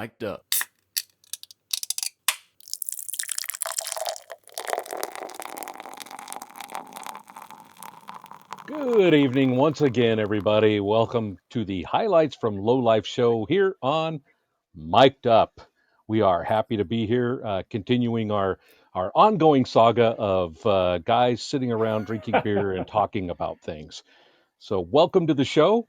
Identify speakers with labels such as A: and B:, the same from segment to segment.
A: Mic'd up.
B: Good evening once again, everybody. Welcome to the highlights from Lowlife show here on Mic'd Up. We are happy to be here, continuing our ongoing saga of guys sitting around drinking beer and talking about things. So, welcome to the show.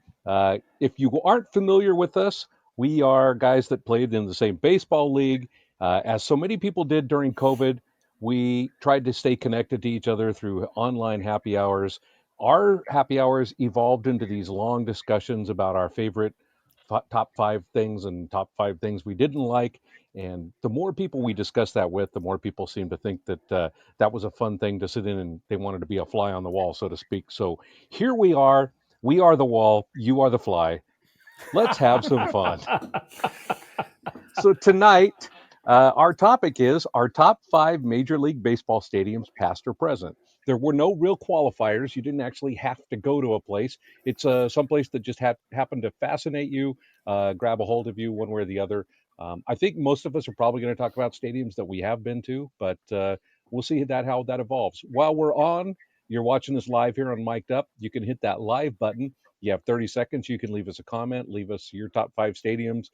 B: If you aren't familiar with us, we are guys that played in the same baseball league. As so many people did during COVID, we tried to stay connected to each other through online happy hours. Our happy hours evolved into these long discussions about our favorite top five things and top five things we didn't like. And the more people we discussed that with, the more people seemed to think that that was a fun thing to sit in and they wanted to be a fly on the wall, so to speak. So here we are. We are the wall. You are the fly. Let's have some fun. So tonight, our topic is our top five Major League Baseball stadiums, past or present. There were no real qualifiers. You didn't actually have to go to a place. It's someplace that just happened to fascinate you, grab a hold of you one way or the other. I think most of us are probably going to talk about stadiums that we have been to, but we'll see how that evolves. While we're on, you're watching us live here on Mic'd Up. You can hit that live button. You have 30 seconds. You can leave us a comment, leave us your top five stadiums,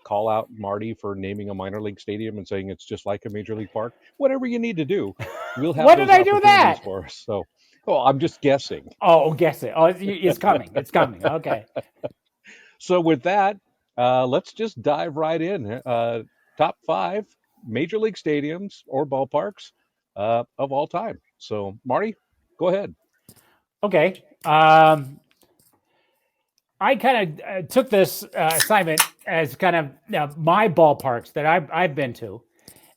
B: call out Marty for naming a minor league stadium and saying it's just like a major league park. Whatever you need to do, we'll have
C: What did
B: those
C: I do
B: opportunities
C: that?
B: for us. So, I'm just guessing.
C: Oh, guess it. Oh, it's coming. It's coming. Okay.
B: So with that, let's just dive right in. Top five major league stadiums or ballparks of all time. So, Marty, go ahead.
C: Okay. I kind of took this assignment as kind of my ballparks that I've been to.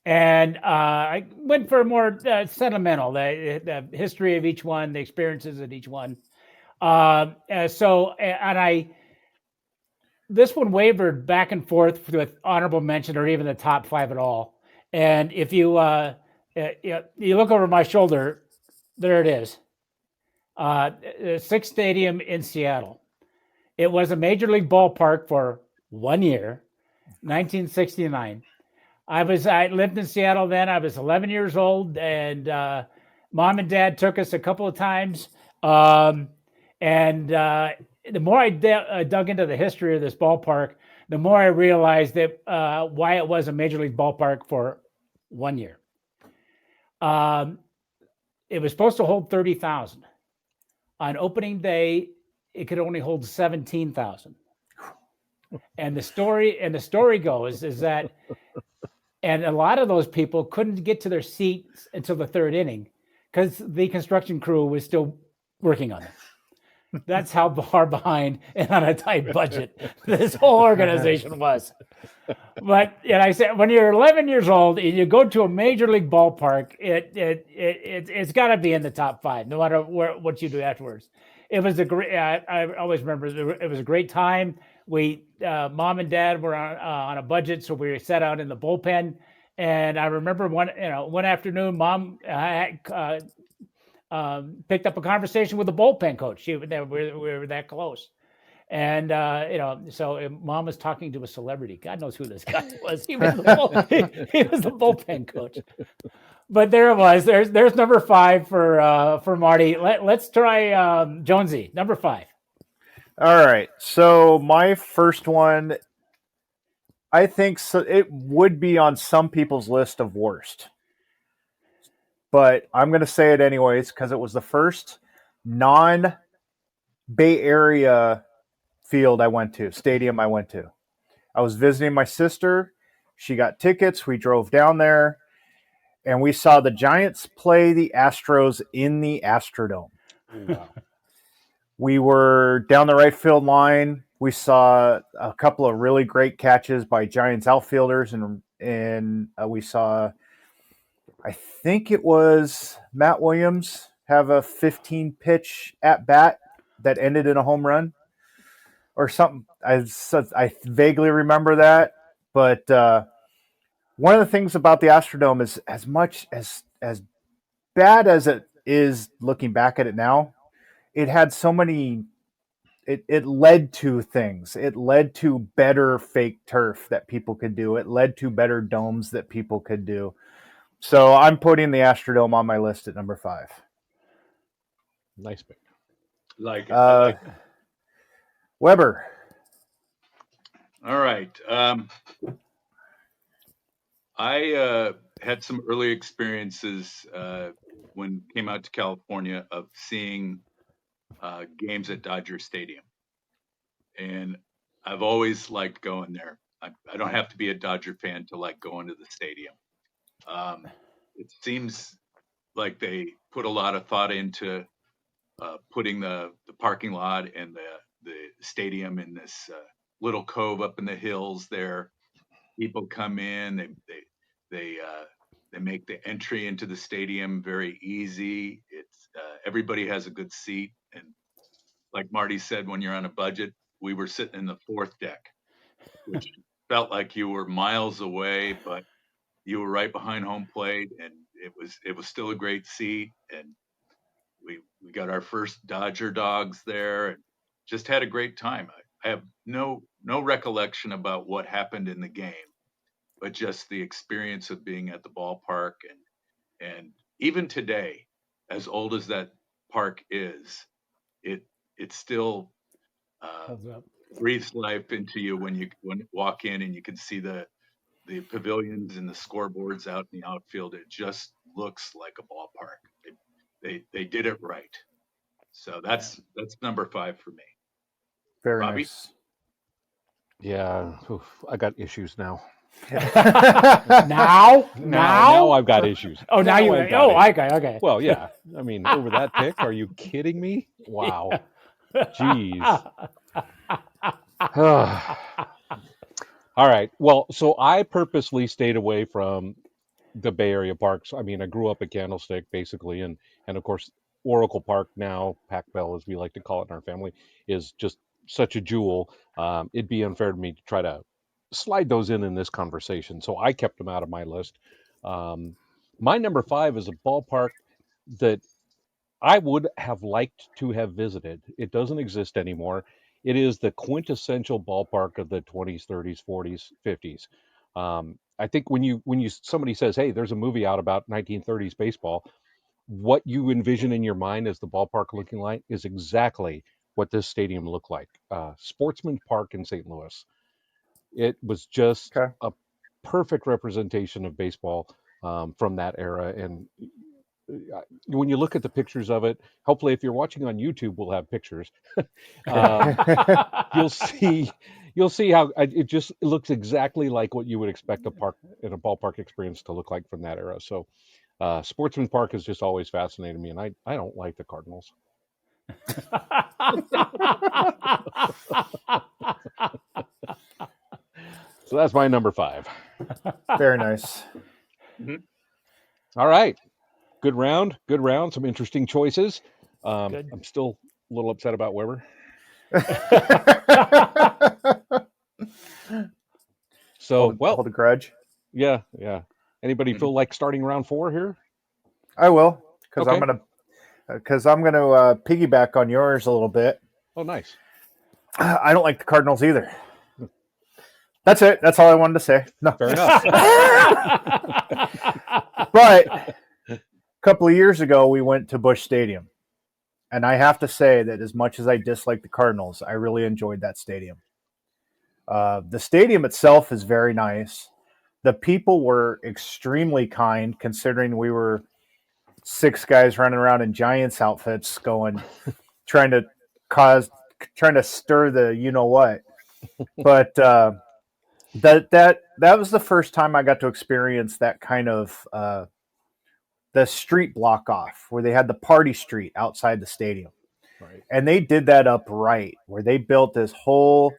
C: And I went for more sentimental, the history of each one, the experiences at each one. This one wavered back and forth with honorable mention or even the top five at all. And if you look over my shoulder, there it is. Sixth Stadium in Seattle. It was a major league ballpark for 1 year, 1969. I lived in Seattle then. I was 11 years old, and mom and dad took us a couple of times. The more I dug into the history of this ballpark, the more I realized that why it was a major league ballpark for 1 year. It was supposed to hold 30,000. On opening day, it could only hold 17,000. And the story goes is that, and a lot of those people couldn't get to their seats until the third inning because the construction crew was still working on it. That's how far behind and on a tight budget this whole organization was. But I said, when you're 11 years old and you go to a major league ballpark, it's got to be in the top five, no matter what you do afterwards. It was a great. I always remember it was a great time. We mom and dad were on a budget, so we sat out in the bullpen. And I remember one afternoon, mom picked up a conversation with the bullpen coach. We were that close. And, so mom was talking to a celebrity. God knows who this guy was. He was the bullpen coach. But there it was. There's number five for Marty. Let's try Jonesy, number five.
D: All right. So my first one, I think it would be on some people's list of worst. But I'm going to say it anyways because it was the first non-Bay Area stadium I went to. I was visiting my sister. She got tickets. We drove down there, and we saw the Giants play the Astros in the Astrodome.
B: Wow.
D: We were down the right field line. We saw a couple of really great catches by Giants outfielders, and we saw, I think it was Matt Williams have a 15-pitch at bat that ended in a home run or something. I vaguely remember that. But one of the things about the Astrodome is as much as bad as it is looking back at it now, it had so many it led to things. It led to better fake turf that people could do. It led to better domes that people could do. So I'm putting the Astrodome on my list at number 5.
B: Nice pick.
A: Like it. I like it.
D: Weber.
A: All right. I had some early experiences when came out to California of seeing games at Dodger Stadium, and I've always liked going there. I don't have to be a Dodger fan to like going to the stadium. It seems like they put a lot of thought into putting the parking lot and the stadium in this little cove up in the hills there. People come in, they make the entry into the stadium very easy. It's everybody has a good seat, and like Marty said, when you're on a budget, we were sitting in the fourth deck, which felt like you were miles away, but you were right behind home plate, and it was still a great seat. And we got our first Dodger dogs there, and just had a great time. I have no recollection about what happened in the game, but just the experience of being at the ballpark, and even today, as old as that park is, it still
C: Holds up.
A: breathes life into you when you walk in and you can see the pavilions and the scoreboards out in the outfield. It just looks like a ballpark. They did it right. So that's number 5 for me.
D: Very
A: Robbie?
D: nice.
B: Yeah, I got issues now.
C: Now
B: I've got issues.
C: Oh, now you.
B: I've got
C: Oh,
B: issues.
C: okay.
B: Well, yeah. I mean, over that pick, are you kidding me? Wow. Jeez. All right. Well, so I purposely stayed away from the Bay Area parks. I mean, I grew up at Candlestick, basically, and of course, Oracle Park now, Pac Bell, as we like to call it in our family, is just such a jewel. It'd be unfair to me to try to slide those in this conversation, so I kept them out of my list. My number 5 is a ballpark that I would have liked to have visited. It doesn't exist anymore. It is the quintessential ballpark of the 20s, 30s, 40s, 50s. I think when you somebody says, "Hey, there's a movie out about 1930s baseball," what you envision in your mind as the ballpark looking like is exactly what this stadium looked like. Sportsman Park in St. Louis. It was just
D: Okay.
B: a perfect representation of baseball from that era, and when you look at the pictures of it, hopefully if you're watching on YouTube, we'll have pictures. You'll see how it just looks exactly like what you would expect a park in a ballpark experience to look like from that era. So Sportsman Park has just always fascinated me, and I don't like the Cardinals. So that's my number 5.
D: Very nice.
B: All right. Good round. Some interesting choices.
C: Good.
B: I'm still a little upset about Weber. So,
D: hold a grudge.
B: Yeah. Anybody feel like starting round 4 here?
D: I will, because
B: Okay.
D: I'm gonna piggyback on yours a little bit.
B: Oh, nice.
D: I don't like the Cardinals either. That's it. That's all I wanted to say. No,
B: Fair enough.
D: But a couple of years ago, we went to Busch Stadium, and I have to say that as much as I dislike the Cardinals, I really enjoyed that stadium. The stadium itself is very nice. The people were extremely kind, considering we were 6 guys running around in Giants outfits, trying to stir the you know what. But that was the first time I got to experience that kind of the street block off, where they had the party street outside the stadium.
B: Right.
D: And they did that up right, where they built this whole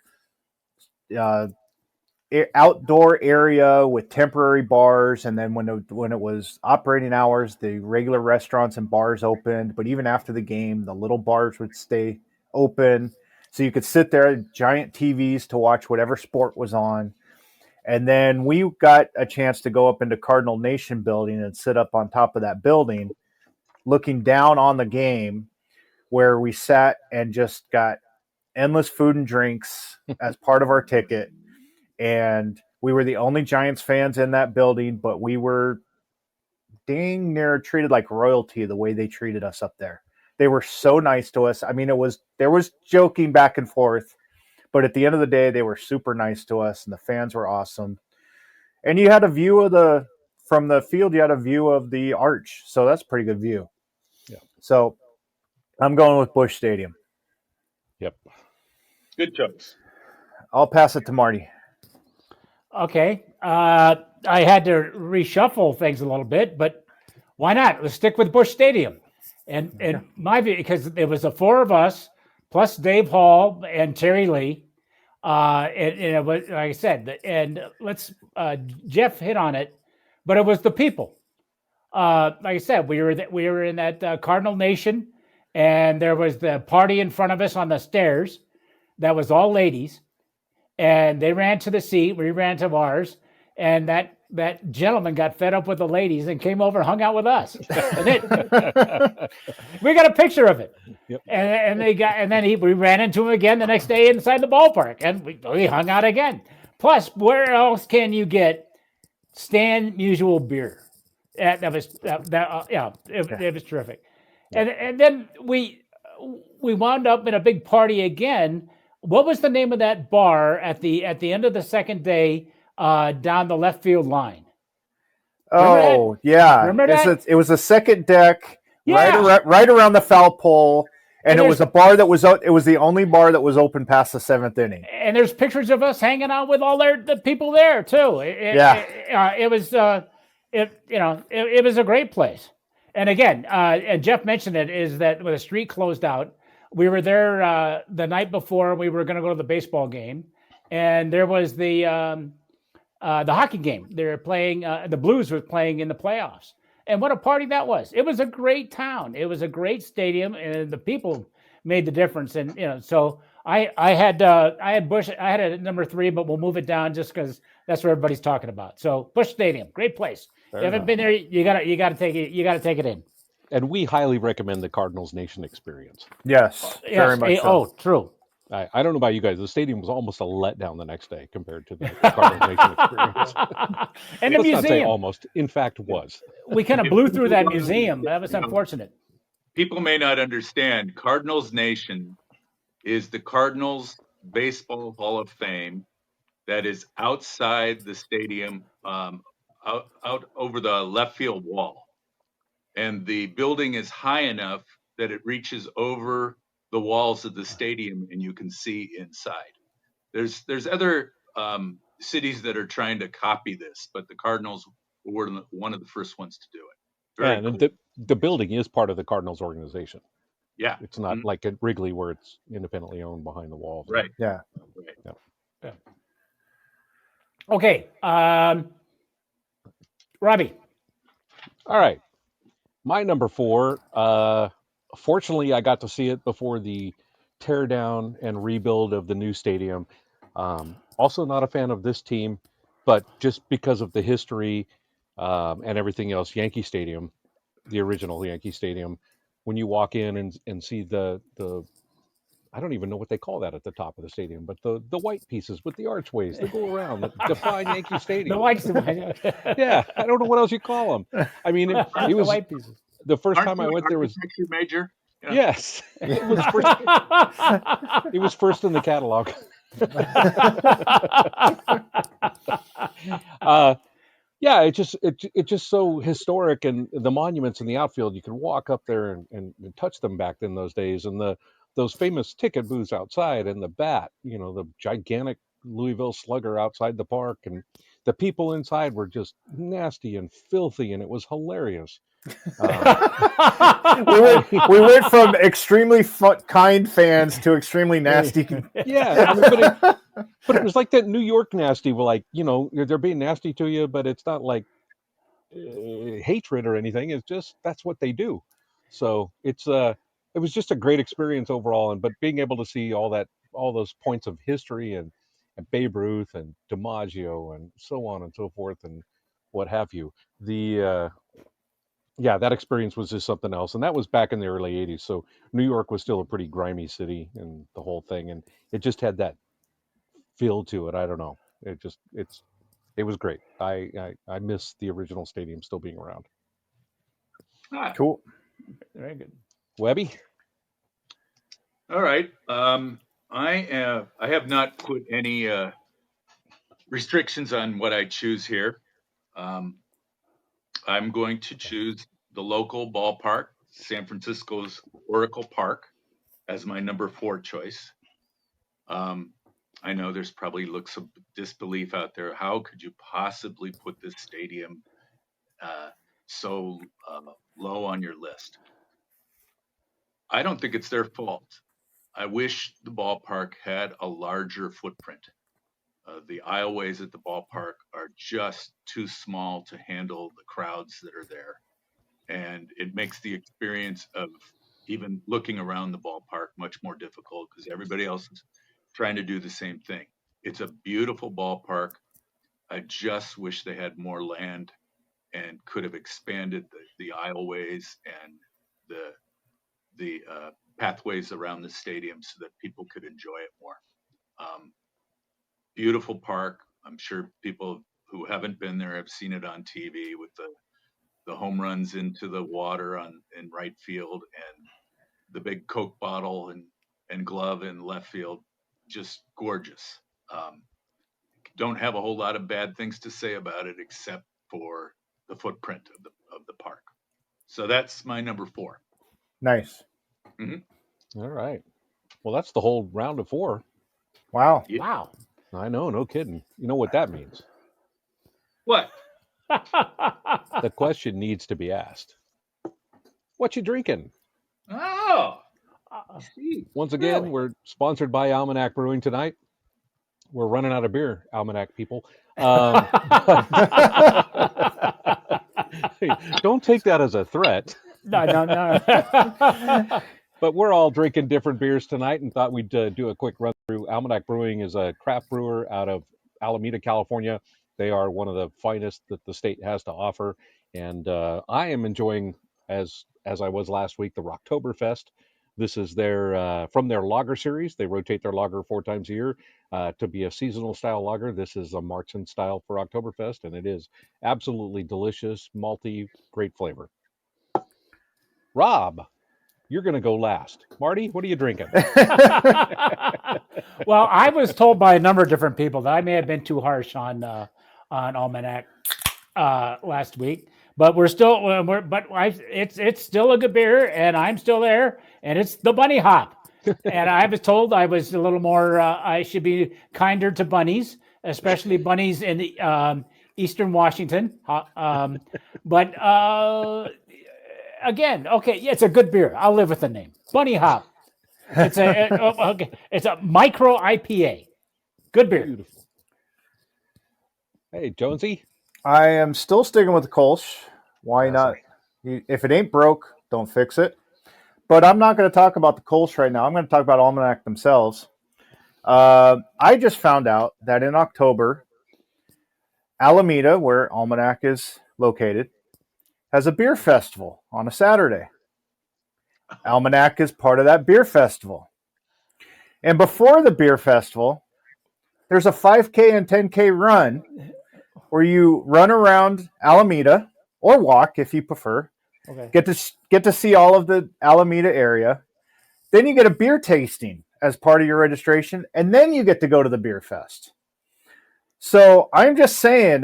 D: outdoor area with temporary bars, and then when it was operating hours, the regular restaurants and bars opened. But even after the game, the little bars would stay open, so you could sit there at giant TVs to watch whatever sport was on. And then we got a chance to go up into Cardinal Nation building and sit up on top of that building, looking down on the game, where we sat and just got endless food and drinks as part of our ticket. And we were the only Giants fans in that building, but we were dang near treated like royalty the way they treated us up there. They were so nice to us. I mean, there was joking back and forth, but at the end of the day, they were super nice to us, and the fans were awesome. And you had a view of from the field. You had a view of the arch, so that's a pretty good view.
B: Yeah.
D: So I'm going with Busch Stadium.
B: Yep.
A: Good choice.
D: I'll pass it to Marty.
C: Okay. I had to reshuffle things a little bit, but why not? Let's stick with Busch Stadium. And my view, because it was the four of us plus Dave Hall and Terry Lee. And it was, like I said, and Jeff hit on it, but it was the people. Like I said, we were in that Cardinal Nation, and there was the party in front of us on the stairs. That was all ladies, and they ran to the seat. We ran to ours, and that gentleman got fed up with the ladies and came over and hung out with us. We got a picture of it.
B: Yep.
C: And then we ran into him again the next day inside the ballpark, and we hung out again. Plus, where else can you get Stan Musial beer? It was terrific. And then we wound up in a big party again. What was the name of that bar at the end of the second day down the left field line?
D: Oh, yeah.
C: Remember that?
D: It was a second deck,
C: Yeah.
D: right around the foul pole, and it was a bar that was it was the only bar that was open past the seventh inning.
C: And there's pictures of us hanging out with all the people there too. It was a great place. And again, and Jeff mentioned it, is that when the street closed out, we were there the night before we were going to go to the baseball game, and there was the hockey game. They were playing. The Blues were playing in the playoffs, and what a party that was! It was a great town. It was a great stadium, and the people made the difference. And so I had Busch. I had it at number 3, but we'll move it down just because that's what everybody's talking about. So Busch Stadium, great place. If you haven't been there, you gotta take it. You gotta take it in.
B: And we highly recommend the Cardinals Nation experience.
D: Yes, very much so.
C: Oh, true.
B: I don't know about you guys. The stadium was almost a letdown the next day compared to the Cardinals Nation experience.
C: And the
B: Let's not say
C: museum.
B: almost. In fact, was.
C: We kind of blew through that museum. That was unfortunate.
A: People may not understand, Cardinals Nation is the Cardinals Baseball Hall of Fame that is outside the stadium, out over the left field wall. And the building is high enough that it reaches over the walls of the stadium and you can see inside. There's other cities that are trying to copy this, but the Cardinals were one of the first ones to do it. Very
B: And
A: cool.
B: the building is part of the Cardinals organization.
A: Yeah.
B: It's not like at Wrigley where it's independently owned behind the walls.
A: Right.
D: Yeah.
A: Right.
B: Yeah.
C: Okay. Robbie.
B: All right. My number 4, fortunately, I got to see it before the tear down and rebuild of the new stadium. Also not a fan of this team, but just because of the history and everything else, Yankee Stadium, the original Yankee Stadium, when you walk in and see the I don't even know what they call that at the top of the stadium, but the white pieces with the archways that go around that define Yankee Stadium.
C: The white.
B: Yeah, I don't know what else you call them. I mean, it
C: The
B: was
C: white pieces.
B: the 1st
A: Aren't
B: time I
A: you an
B: went there was
A: architecture major? Yeah.
B: yes, it was first in the catalog. Yeah, it's just so historic, and the monuments in the outfield, you can walk up there and touch them back in those days, and those famous ticket booths outside, and the bat, the gigantic Louisville Slugger outside the park, and the people inside were just nasty and filthy, and it was hilarious.
D: We went from extremely kind fans to extremely nasty.
B: Yeah, but it was like that New York nasty, where like they're being nasty to you, but it's not like hatred or anything. It's just that's what they do. So it was just a great experience overall, but being able to see all those points of history and Babe Ruth and DiMaggio and so on and so forth and what have you. yeah, that experience was just something else. And that was back in the early 80s. So New York was still a pretty grimy city and the whole thing. And it just had that feel to it. I don't know. It was great. I miss the original stadium still being around.
A: Ah,
D: Cool.
C: Very good.
B: Webby?
A: all right. I have not put any restrictions on what I choose here. Um, I'm going to choose the local ballpark, San Francisco's Oracle Park, as my number 4 choice. Um, I know there's probably looks of disbelief out there. How could you possibly put this stadium uh, so low on your list? I don't think it's their fault. I wish the ballpark had a larger footprint. The aisleways at the ballpark are just too small to handle the crowds that are there. And it makes the experience of even looking around the ballpark much more difficult because everybody else is trying to do the same thing. It's a beautiful ballpark. I just wish they had more land and could have expanded the aisleways and the pathways around the stadium so that people could enjoy it more. Um, Beautiful park. I'm sure people who haven't been there have seen it on TV with the home runs into the water on in right field and the big Coke bottle and glove in left field. Just gorgeous. Um, don't have a whole lot of bad things to say about it except for the footprint of the park. So that's my number 4.
D: Nice.
B: All right. Well, that's the whole round of 4.
D: Wow.
A: Yeah.
C: Wow.
B: I know, no kidding. You know what that means?
A: What?
B: The question needs to be asked. What you drinking?
A: Oh, see,
B: Once again,
C: Really?
B: we're sponsored by Almanac Brewing tonight. We're running out of beer, Almanac people. Don't take that as a threat.
C: No.
B: But we're all drinking different beers tonight and thought we'd do a quick run through. Almanac Brewing is a craft brewer out of Alameda, California. They are one of the finest that the state has to offer. And I am enjoying, as I was last week, the Rocktoberfest. This is their from their lager series. They rotate their lager 4 times a year to be a seasonal style lager. This is a Martzen style for Oktoberfest, and it is absolutely delicious, malty, great flavor. Rob, you're going to go last. Marty, what are you drinking?
C: Well, I was told by a number of different people that I may have been too harsh on Almanac last week, but we're still it's still a good beer, and I'm still there, and it's the Bunny Hop. And I was told I was a little more. I should be kinder to bunnies, especially bunnies in the Eastern Washington. But again, okay, yeah, it's a good beer. I'll live with the name, Bunny Hop. It's a micro IPA. Good beer.
B: Beautiful. Hey, Jonesy.
D: I am still sticking with the Kolsch. Why not? If it ain't broke, don't fix it. But I'm not going to talk about the Kolsch right now. I'm going to talk about Almanac themselves. I just found out that in October, Alameda, where Almanac is located, has a beer festival on a Saturday. Almanac is part of that beer festival. And before the beer festival, there's a 5K and 10K run where you run around Alameda or walk if you prefer.
C: Okay.
D: Get to see all of the Alameda area. Then you get a beer tasting as part of your registration, and then you get to go to the beer fest. So I'm just saying,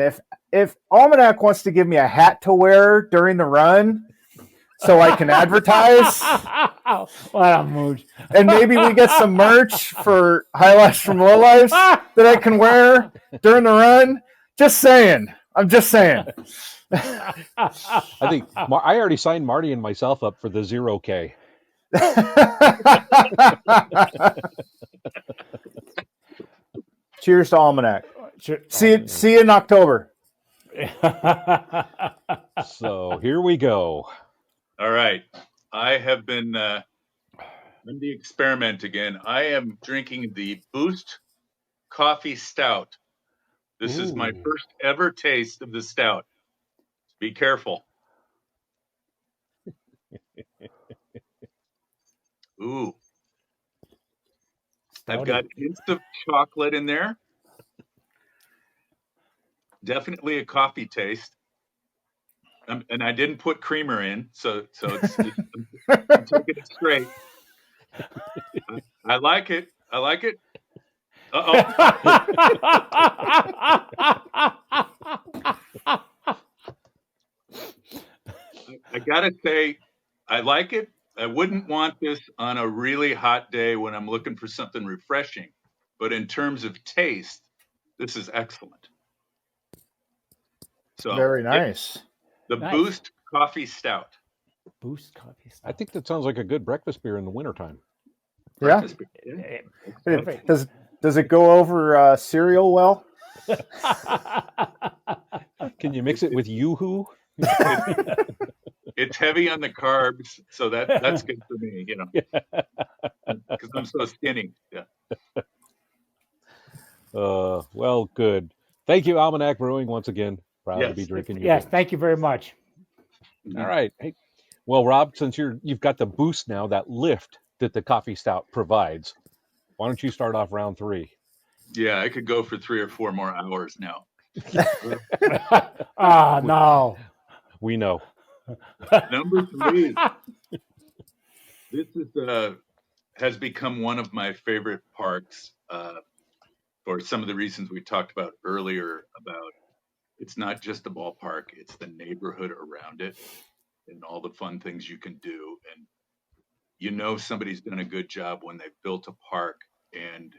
D: if Almanac wants to give me a hat to wear during the run, so I can advertise,
C: What a mood!
D: and maybe we get some merch for highlights from Lowlifes that I can wear during the run. Just saying. I'm just saying.
B: I think I already signed Marty and myself up for the 0K.
D: Cheers to Almanac. See you in October.
B: So here we go.
A: all right. I have been in the experiment again. I am drinking the Boost Coffee Stout. This is my
B: Ooh.
A: first ever taste of the stout. Be careful. Ooh, I've
C: Stouty.
A: got hints of chocolate in there. Definitely a coffee taste. And I didn't put creamer in, so I'm taking it straight. I like it. I like it. Uh-oh. I gotta say, I like it. I wouldn't want this on a really hot day when I'm looking for something refreshing. But in terms of taste, this is excellent. So
D: Very
A: yeah,
D: nice.
A: the
C: Nice.
A: Boost Coffee Stout.
C: Boost coffee
B: I
C: stout.
B: think that sounds like a good breakfast beer in the wintertime.
D: Yeah.
A: Breakfast beer. Yeah.
C: Eh,
D: It-
C: Perfect.
D: does it go over cereal well?
B: Can you mix it with Yoo-Hoo?
A: It's heavy on the carbs, so that's good for me, because I'm so skinny. Yeah.
B: Well, good. Thank you, Almanac Brewing, once again. Proud to be
A: Yes.
B: drinking your
C: Yes,
B: beers.
C: thank you very much.
B: All
A: Mhm.
B: right. Hey, well, Rob, since you've got the boost now, that lift that the coffee stout provides, why don't you start off round 3?
A: Yeah, I could go for 3 or 4 more hours now.
C: No.
B: We know.
A: Number 3. This has become one of my favorite parks for some of the reasons we talked about earlier. About it's not just the ballpark; it's the neighborhood around it and all the fun things you can do. And somebody's done a good job when they've built a park and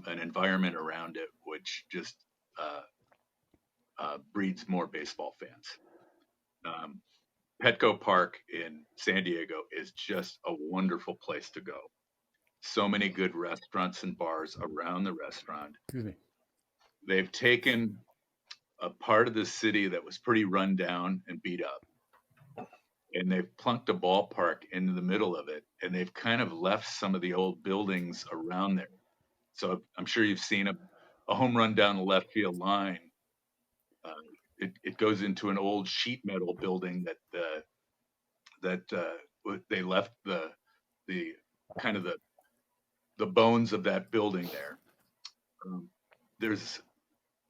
A: an environment around it, which just uh, breeds more baseball fans. Um, Petco Park in San Diego is just a wonderful place to go. So many good restaurants and bars around the restaurant.
C: Excuse me.
A: They've taken a part of the city that was pretty run down and beat up, and they've plunked a ballpark into the middle of it, and they've kind of left some of the old buildings around there. So I'm sure you've seen a home run down the left field line. Uh, it goes into an old sheet metal building that they left the kind of the bones of that building there. Um, there's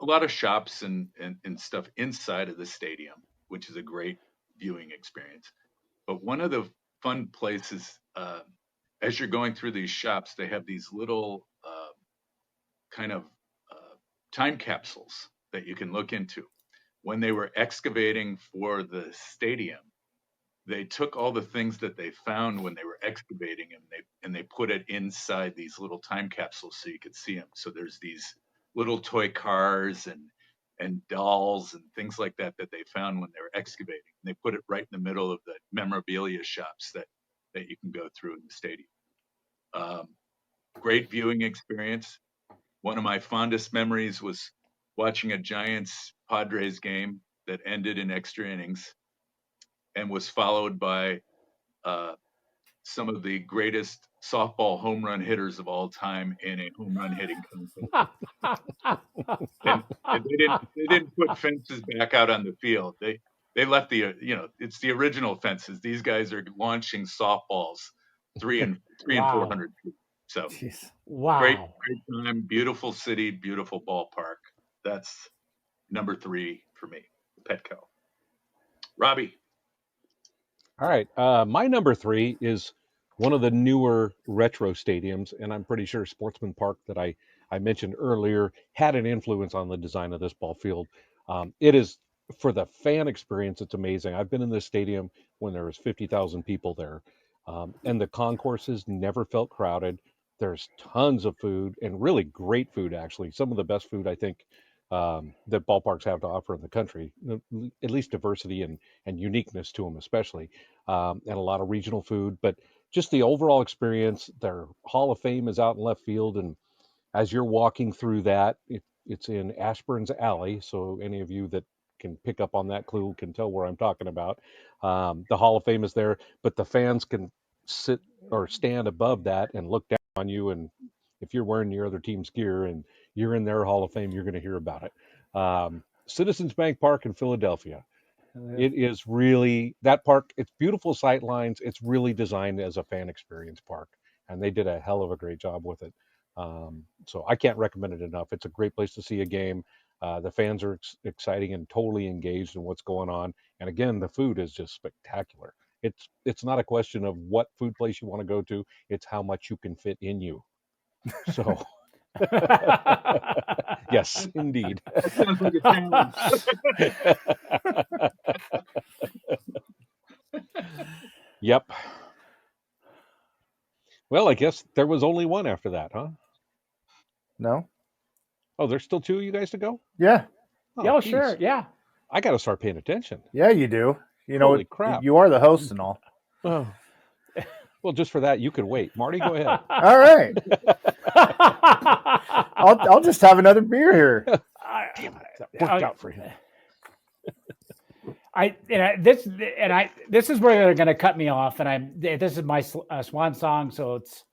A: a lot of shops and stuff inside of the stadium, which is a great viewing experience. But one of the fun places, as you're going through these shops, they have these little kind of uh, time capsules that you can look into. When they were excavating for the stadium, they took all the things that they found when they were excavating and they put it inside these little time capsules so you could see them. So there's these little toy cars and dolls and things like that they found when they were excavating. And they put it right in the middle of the memorabilia shops that you can go through in the stadium. Um, Great viewing experience. One of my fondest memories was watching a Giants Padres game that ended in extra innings and was followed by uh, some of the greatest softball home run hitters of all time in a home run hitting contest. And they didn't put fences back out on the field. They left it's the original fences. These guys are launching softballs three and four
C: Wow.
A: hundred feet. So
D: Jeez.
A: great
C: Wow.
A: time, beautiful city, beautiful ballpark. That's number 3 for me, Petco. Robbie.
B: All right. My number 3 is one of the newer retro stadiums, and I'm pretty sure Sportsman Park that I mentioned earlier had an influence on the design of this ball field. It is for the fan experience. It's amazing. I've been in this stadium when there was 50,000 people there, and the concourses never felt crowded. There's tons of food and really great food, actually. Some of the best food I think that ballparks have to offer in the country, at least diversity and uniqueness to them, especially, and a lot of regional food. But just the overall experience, their Hall of Fame is out in left field, and as you're walking through that, it's in Ashburn's Alley. So any of you that can pick up on that clue can tell where I'm talking about. The Hall of Fame is there, but the fans can sit or stand above that and look down on you. And if you're wearing your other team's gear and you're in their Hall of Fame, you're going to hear about it. Citizens Bank Park in Philadelphia. It is really that park. It's beautiful sight lines. It's really designed as a fan experience park, and they did a hell of a great job with it. So I can't recommend it enough. It's a great place to see a game. The fans are exciting and totally engaged in what's going on. And again, the food is just spectacular. It's not a question of what food place you want to go to. It's how much you can fit in you. So yes, indeed.
A: That sounds like a challenge.
B: Yep. Well, I guess there was only one after that, huh?
D: No?
B: Oh, there's still two of you guys to go?
D: Yeah.
C: Oh,
B: geez.
C: sure. Yeah.
B: I got to start paying attention.
D: Yeah, you do. You know,
B: Holy crap.
D: you are the host and all.
B: Oh. Well, just for that, you could wait. Marty, go ahead.
D: All right. I'll just have another beer here.
B: Damn it. That worked out for him.
C: This is where they're going to cut me off, and this is my swan song, so it's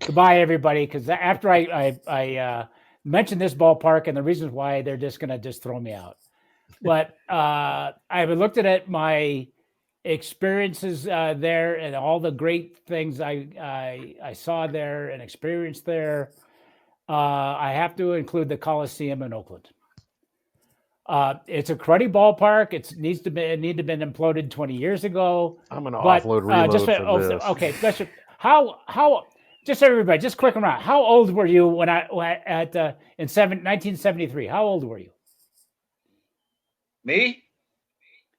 C: goodbye everybody. Because after I mentioned this ballpark and the reasons why, they're just going to throw me out. But I looked at my experiences there and all the great things I saw there and experienced there. I have to include the Coliseum in Oakland. It's a cruddy ballpark. It needs to have been imploded 20 years ago.
B: I'm going to offload reload for this.
C: Okay, how? Just everybody, just quick around. How old were you when in 1973? How old were you?
A: Me?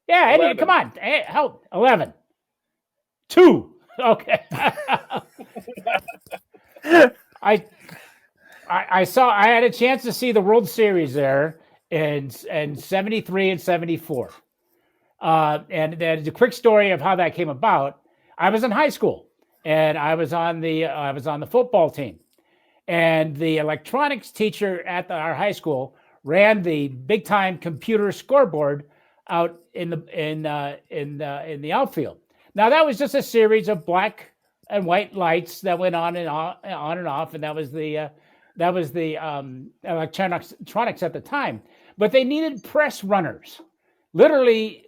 C: Yeah, Eddie,
A: 11.
C: come on. Hey, how? 11. 2. Okay. I had a chance to see the World Series there in 73 and 74. And there's a quick story of how that came about. I was in high school and I was on the football team, and the electronics teacher at our high school ran the big time computer scoreboard out in the outfield. Now that was just a series of black and white lights that went on and off, and that was the electronics at the time. But they needed press runners. Literally,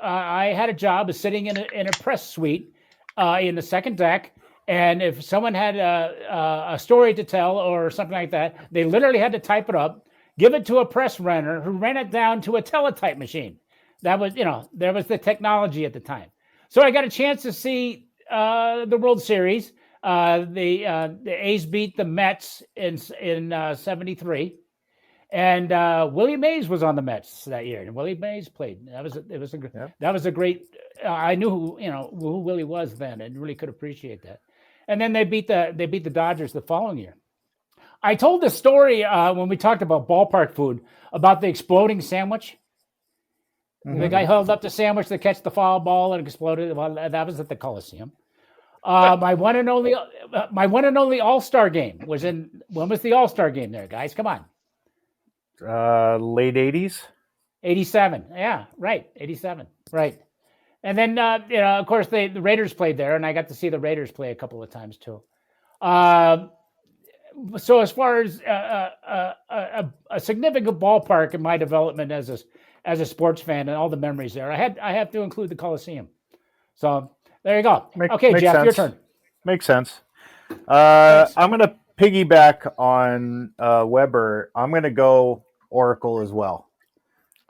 C: I had a job of sitting in a press suite in the second deck, and if someone had a story to tell or something like that, they literally had to type it up, give it to a press runner who ran it down to a teletype machine. That was, there was the technology at the time. So I got a chance to see the World Series. The A's beat the Mets in 73. And Willie Mays was on the Mets that year, and Willie Mays played. That was a great. I knew who Willie was then, and really could appreciate that. And then they beat the Dodgers the following year. I told the story when we talked about ballpark food about the exploding sandwich. Mm-hmm. The guy held up the sandwich to catch the foul ball and exploded. Well, that was at the Coliseum. My one and only All-Star game was in. When was the All-Star game there, guys? Come on.
D: Late 80s.
C: 87. Yeah, right. 87. Right. And then, of course, the Raiders played there, and I got to see the Raiders play a couple of times too. So as far as a significant ballpark in my development as a sports fan and all the memories there, I have to include the Coliseum. So there you go. Okay, Jeff,
D: sense.
C: your turn.
D: Makes sense. I'm going to piggyback on Weber. I'm going to go Oracle as well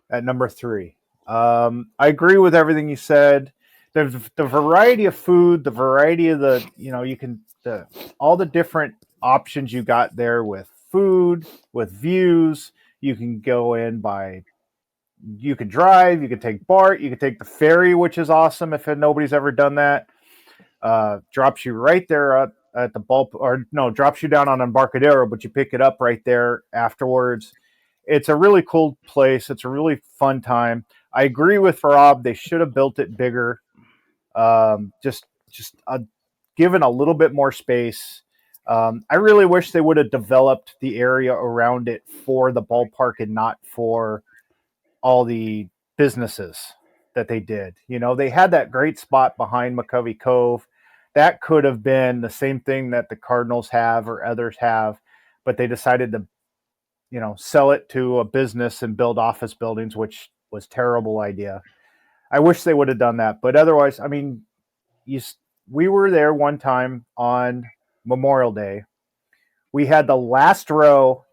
D: at number 3. I agree with everything you said. There's the variety of food, the variety of all the different options you got there with food, with views. You can go in you can drive, you can take BART, you can take the ferry, which is awesome if nobody's ever done that. Drops you right there at the drops you down on Embarcadero, but you pick it up right there afterwards. It's a really cool place. It's a really fun time. I agree with Rob. They should have built it bigger. Just given a little bit more space. I really wish they would have developed the area around it for the ballpark and not for all the businesses that they did. They had that great spot behind McCovey Cove. That could have been the same thing that the Cardinals have or others have, but they decided to, sell it to a business and build office buildings, which was a terrible idea. I wish they would have done that. But otherwise, I mean, we were there one time on Memorial Day. We had the last row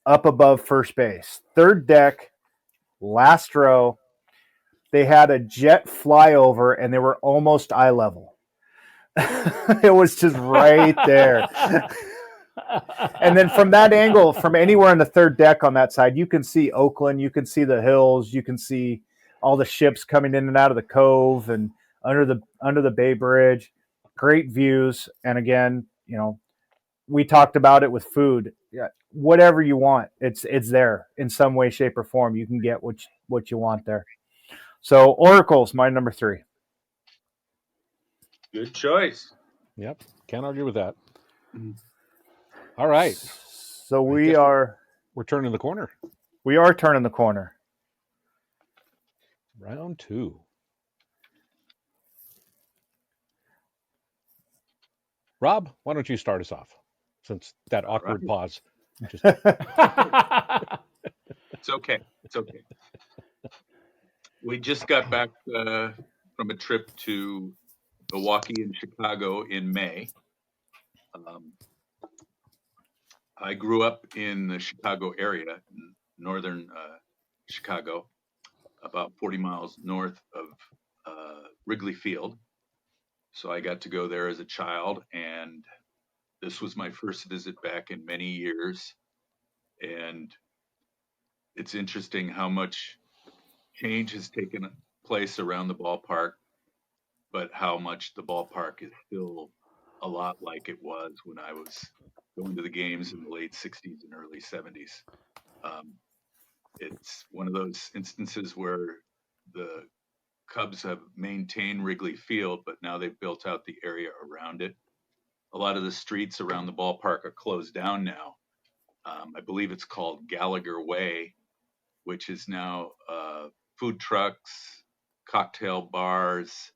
D: up above first base, third deck, last row. They had a jet flyover, and they were almost eye level. It was just right there. And then from that angle, from anywhere on the third deck on that side, you can see Oakland, you can see the hills, you can see all the ships coming in and out of the cove and under the Bay Bridge. Great views. And again, we talked about it with food. Yeah, whatever you want, it's there in some way, shape, or form. You can get what you want there. So Oracle's my number 3.
A: Good choice.
B: Yep, can't argue with that. All right.
D: So we're
B: turning the corner.
D: We are turning the corner.
B: Round 2. Rob, why don't you start us off? Since that awkward pause.
A: It's okay. It's okay. We just got back from a trip to Milwaukee and Chicago in May. I grew up in the Chicago area, northern Chicago, about 40 miles north of Wrigley Field. So I got to go there as a child, and this was my first visit back in many years. And it's interesting how much change has taken place around the ballpark, but how much the ballpark is still a lot like it was when I was going to the games in the late 60s and early 70s. It's one of those instances where the Cubs have maintained Wrigley Field, but now they've built out the area around it. A lot of the streets around the ballpark are closed down now. I believe it's called Gallagher Way, which is now food trucks, cocktail bars,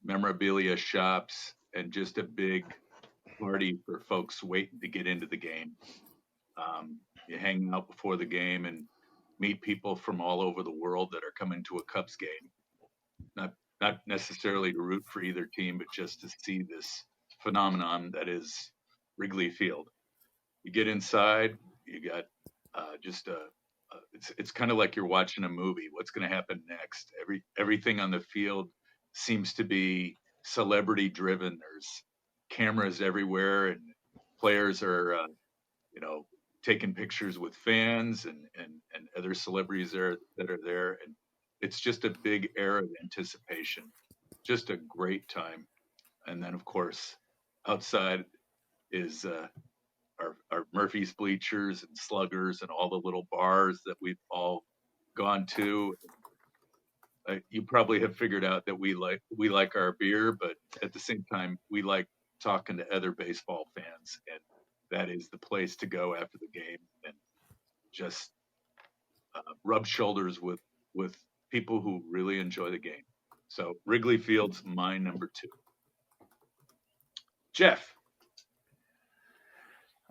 A: memorabilia shops, and just a big party for folks waiting to get into the game. You hang out before the game and meet people from all over the world that are coming to a Cubs game. Not necessarily to root for either team, but just to see this phenomenon that is Wrigley Field. You get inside, you got it's kind of like you're watching a movie. What's going to happen next? Everything on the field seems to be celebrity driven. There's cameras everywhere, and players are taking pictures with fans and other celebrities that are there, and it's just a big air of anticipation. Just a great time. And then, of course, outside is our Murphy's Bleachers and Sluggers and all the little bars that we've all gone to. You probably have figured out that we like our beer, but at the same time, we like talking to other baseball fans, and that is the place to go after the game and just rub shoulders with people who really enjoy the game. So Wrigley Field's my number 2. Jeff.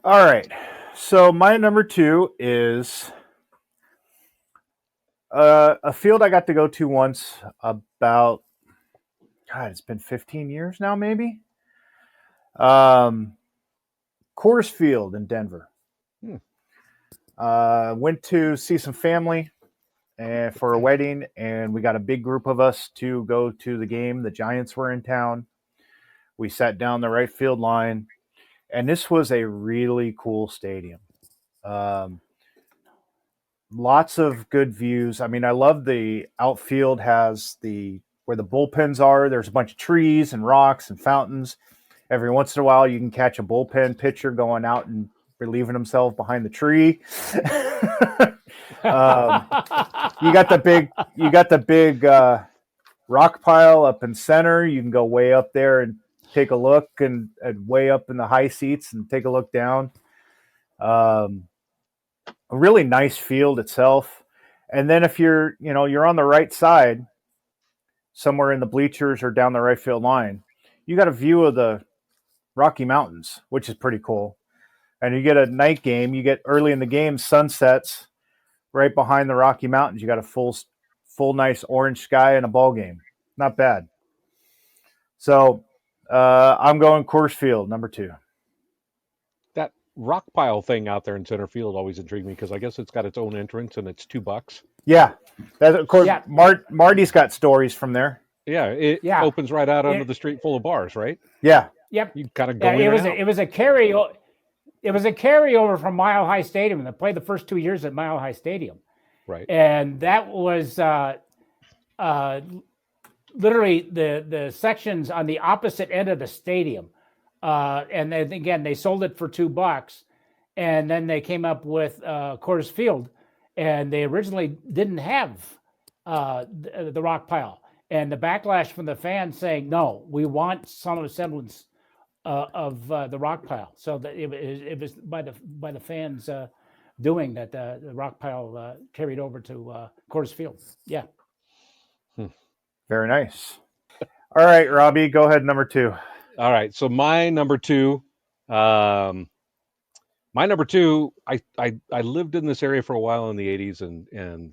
D: All right. So my number 2 is a field I got to go to once about, God, it's been 15 years now, maybe. Coors Field in Denver. Went to see some family for a wedding, and we got a big group of us to go to the game. The Giants were in town. We sat down the right field line, and this was a really cool stadium. Lots of good views. I mean, I love the outfield has where the bullpens are. There's a bunch of trees and rocks and fountains. Every once in a while, you can catch a bullpen pitcher going out and relieving himself behind the tree. You got the big rock pile up in center. You can go way up there and take a look, and way up in the high seats and take a look down. A really nice field itself. And then if you're on the right side, somewhere in the bleachers or down the right field line, you got a view of the Rocky Mountains, which is pretty cool. And you get a night game. You get early in the game, sunsets right behind the Rocky Mountains. You got a full full nice orange sky and a ball game. Not bad. So I'm going Coors Field, number 2.
B: That rock pile thing out there in center field always intrigued me because I guess it's got its own entrance and it's $2.
D: Yeah, that, of course.
C: Yeah.
D: Marty's got stories from there.
B: Yeah, it opens right out onto the street full of bars, right?
D: Yeah.
C: Yep.
B: You kind of go
C: Yeah,
B: in and out.
C: it was a carryover. It was a carryover from Mile High Stadium. They played the first 2 years at Mile High Stadium,
B: Right.
C: and that was literally the sections on the opposite end of the stadium. And then again, they sold it for $2, and then they came up with Coors Field, and they originally didn't have the rock pile, and the backlash from the fans saying, "No, we want some semblance of the rock pile." So that it was by the fans doing that. The rock pile carried over to Coors Field. Yeah.
D: Very nice. All right, Robbie, go ahead. Number 2.
B: All right. So my number 2, I lived in this area for a while in the 80s, and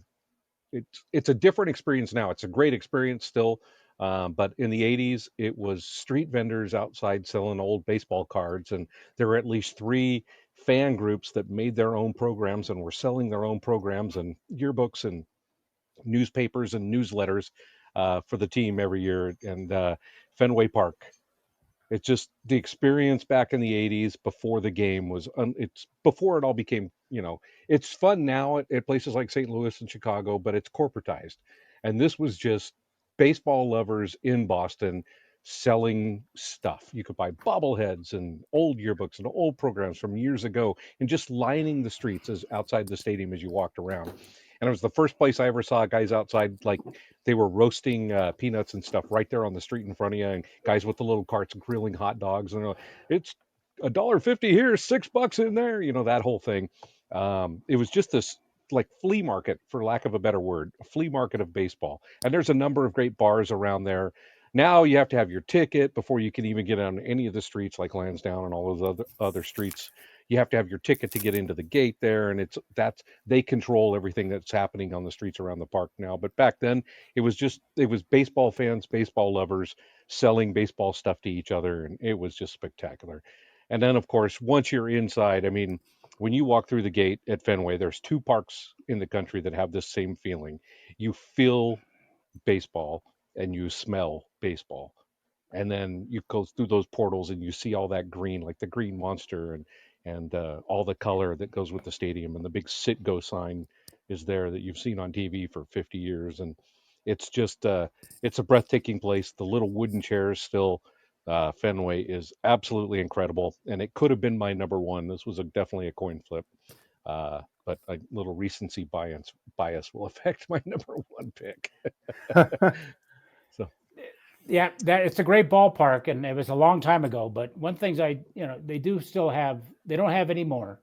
B: it's a different experience now. It's a great experience still. But in the 80s, it was street vendors outside selling old baseball cards. And there were at least 3 fan groups that made their own programs and were selling their own programs and yearbooks and newspapers and newsletters for the team every year. And Fenway Park. It's just the experience back in the 80s before the game was, it's before it all became, it's fun now at places like St. Louis and Chicago, but it's corporatized. And this was just baseball lovers in Boston selling stuff. You could buy bobbleheads and old yearbooks and old programs from years ago and just lining the streets as outside the stadium as you walked around. And it was the first place I ever saw guys outside, like they were roasting peanuts and stuff right there on the street in front of you, and guys with the little carts grilling hot dogs. And it's $1.50 here, $6 in there, that whole thing. It was just this like flea market, for lack of a better word, a flea market of baseball. And there's a number of great bars around there. Now you have to have your ticket before you can even get on any of the streets like Lansdowne and all those other streets. You have to have your ticket to get into the gate there, and they control everything that's happening on the streets around the park now. But back then, it was baseball fans, baseball lovers selling baseball stuff to each other, and it was just spectacular. And then, of course, once you're inside, I mean, when you walk through the gate at Fenway, there's 2 parks in the country that have this same feeling. You feel baseball and you smell baseball. And then you go through those portals and you see all that green, like the green monster, and all the color that goes with the stadium, and the big sit go sign is there that you've seen on TV for 50 years. And it's just it's a breathtaking place. The little wooden chairs still, Fenway is absolutely incredible, and it could have been my number 1. This was definitely a coin flip, but a little recency bias will affect my number 1 pick. So
C: Yeah, it's a great ballpark, and it was a long time ago. But one thing they do still have, they don't have anymore,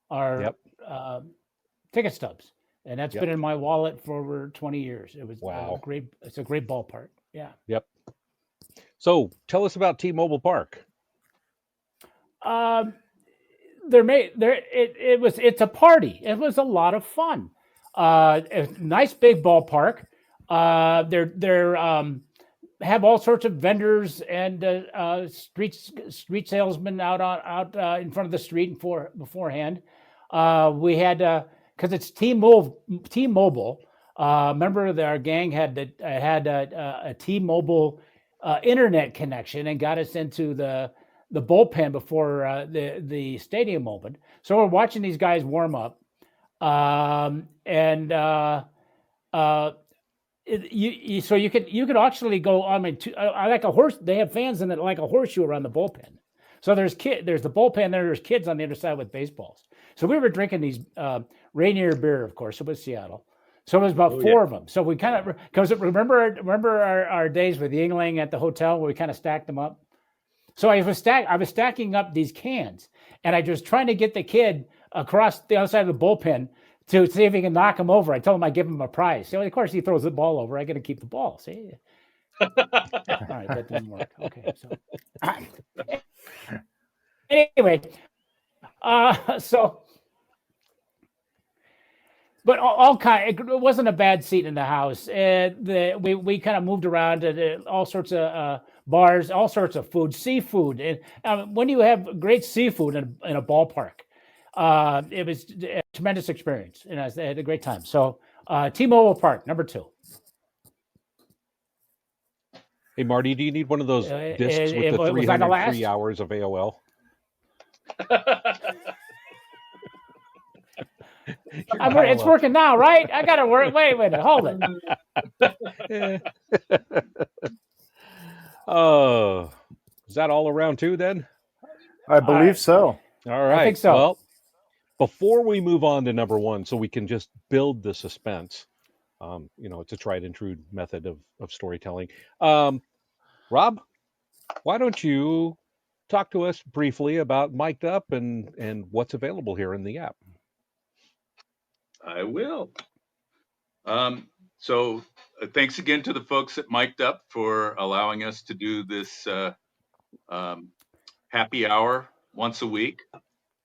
C: are ticket stubs, and that's been in my wallet for over 20 years. It was great. It's a great ballpark. Yeah.
B: Yep. So tell us about T-Mobile Park.
C: It's a party. It was a lot of fun. A nice big ballpark. They're have all sorts of vendors and street salesmen out in front of the street beforehand. We had because it's T-Mobile. Remember, our gang had a T-Mobile internet connection and got us into the bullpen before the stadium opened. So we're watching these guys warm up, so you could actually go on like a horse. They have fans in it like a horseshoe around the bullpen. So there's the bullpen there. There's kids on the other side with baseballs. So we were drinking these Rainier beer, of course. It was Seattle. So it was about 4 of them. So we kind of, because remember our days with Yingling at the hotel where we kind of stacked them up. So I was stacking up these cans, and I was trying to get the kid across the other side of the bullpen to see if he can knock him over. I told him I'd give him a prize. So of course he throws the ball over. I got to keep the ball. See? All right, that didn't work. Okay, so anyway, so but all kind. It wasn't a bad seat in the house. We kind of moved around to all sorts of bars, all sorts of food, seafood, and when you have great seafood in a ballpark, it was a tremendous experience, and I had a great time. So, T-Mobile Park, number 2.
B: Hey, Marty, do you need one of those discs with the
C: was that the
B: 303
C: last?
B: hours of AOL?
C: It's working now, right? I got to work. Wait a minute. Hold it.
B: Oh, is that all around 2 then?
D: I believe so.
B: All right.
C: I think so.
B: Well, before we move on to number 1, so we can just build the suspense, it's a tried and true method of storytelling. Rob, why don't you talk to us briefly about Mic'd Up and what's available here in the app?
A: I will. So thanks again to the folks at Mic'd Up for allowing us to do this happy hour once a week.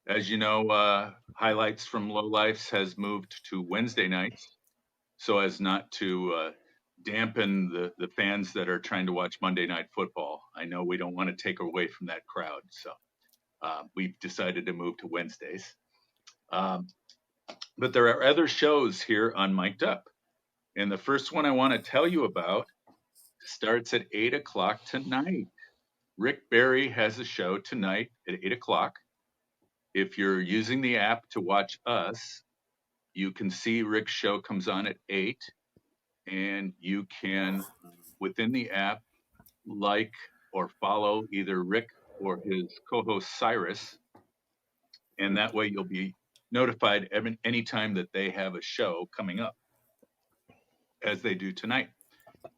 A: As you know, Highlights from Lowlifes has moved to Wednesday nights so as not to dampen the fans that are trying to watch Monday Night Football. I know we don't want to take away from that crowd, so we've decided to move to Wednesdays. But there are other shows here on Mic'd Up. And the first one I want to tell you about starts at 8 o'clock tonight. Rick Barry has a show tonight at 8 o'clock. If you're using the app to watch us, you can see Rick's show comes on at 8. And you can, within the app, like or follow either Rick or his co-host Cyrus. And that way you'll be notified anytime that they have a show coming up, as they do tonight.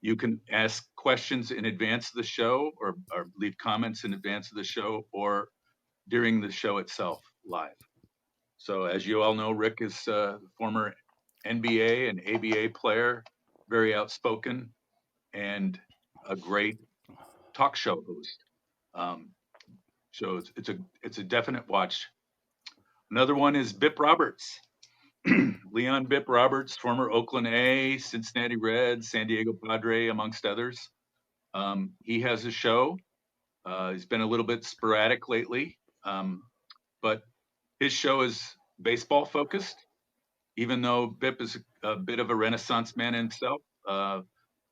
A: You can ask questions in advance of the show or leave comments in advance of the show or during the show itself live. So as you all know, Rick is a former NBA and ABA player, very outspoken, and a great talk show host. So it's a definite watch. Another one is Bip Roberts. Leon Bip Roberts, former Oakland A, Cincinnati Reds, San Diego Padre, amongst others. He has a show. He's been a little bit sporadic lately, but his show is baseball focused. Even though Bip is a bit of a renaissance man himself,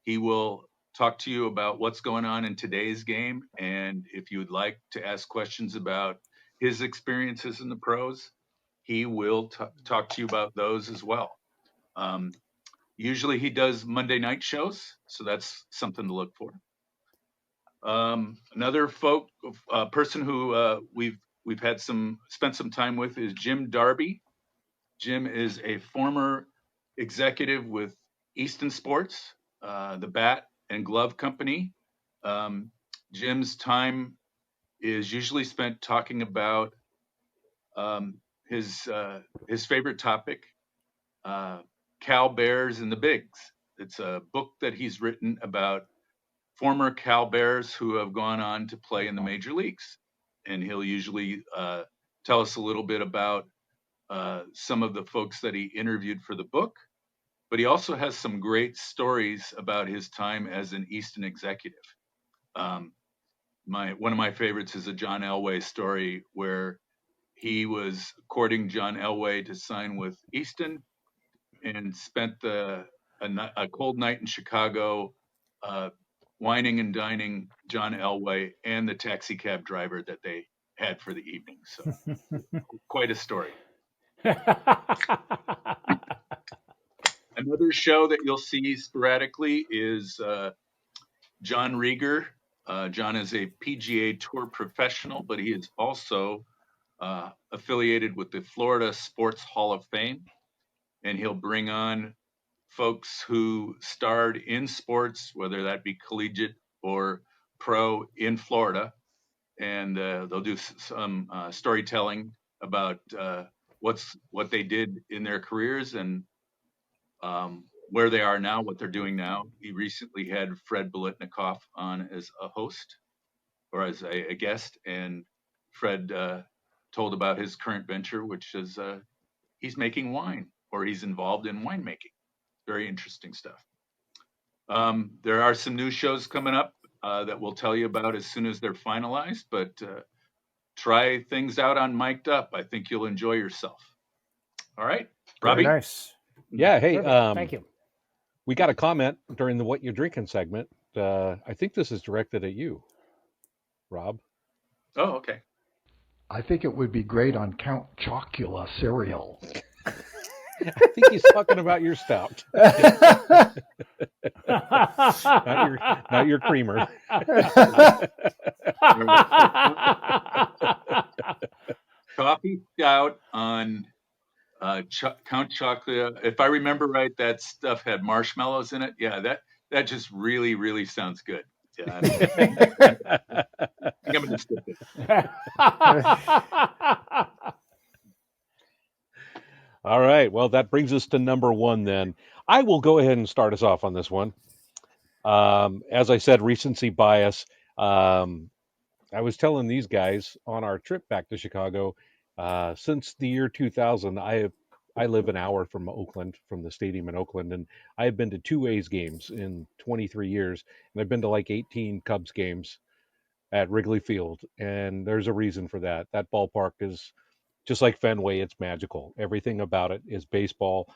A: he will talk to you about what's going on in today's game. And if you would like to ask questions about his experiences in the pros, he will talk to you about those as well. Usually he does Monday night shows, so that's something to look for. Another person who we've had spent some time with is Jim Darby. Jim is a former executive with Easton Sports, the Bat and Glove Company. Jim's time is usually spent talking about his favorite topic, Cal Bears and the Bigs. It's a book that he's written about former Cal Bears who have gone on to play in the major leagues. And he'll usually tell us a little bit about some of the folks that he interviewed for the book. But he also has some great stories about his time as an Easton executive. One of my favorites is a John Elway story where he was courting John Elway to sign with Easton and spent a cold night in Chicago wining and dining John Elway and the taxi cab driver that they had for the evening. So quite a story. Another show that you'll see sporadically is John Rieger. John is a PGA Tour professional, but he is also affiliated with the Florida Sports Hall of Fame. And he'll bring on folks who starred in sports, whether that be collegiate or pro in Florida. And they'll do some storytelling about what they did in their careers and where they are now, what they're doing now. He recently had Fred Bolitnikoff on as a host or as a guest, and Fred told about his current venture, which is he's making wine. or he's involved in winemaking. Very interesting stuff. There are some new shows coming up that we'll tell you about as soon as they're finalized, but try things out on Mic'd Up. I think you'll enjoy yourself. All right,
D: Very
A: Robbie?
D: nice.
B: Yeah. Hey,
C: Perfect. Thank you.
B: we got a comment during the "What You're Drinking" segment. I think this is directed at you, Rob.
A: Oh, okay.
E: I think it would be great on Count Chocula cereal.
B: I think he's talking about your stout, not your creamer.
A: Coffee stout on Count Chocula. If I remember right, that stuff had marshmallows in it. Yeah, that just really, really sounds good. Yeah, I think I'm going to stick it.
B: All right. Well, that brings us to number one then. I will go ahead and start us off on this one. As I said, recency bias. I was telling these guys on our trip back to Chicago, since the year 2000, I live an hour from Oakland, from the stadium in Oakland, and I have been to two A's games in 23 years, and I've been to like 18 Cubs games at Wrigley Field, and there's a reason for that. That ballpark is just like Fenway, it's magical. Everything about it is baseball.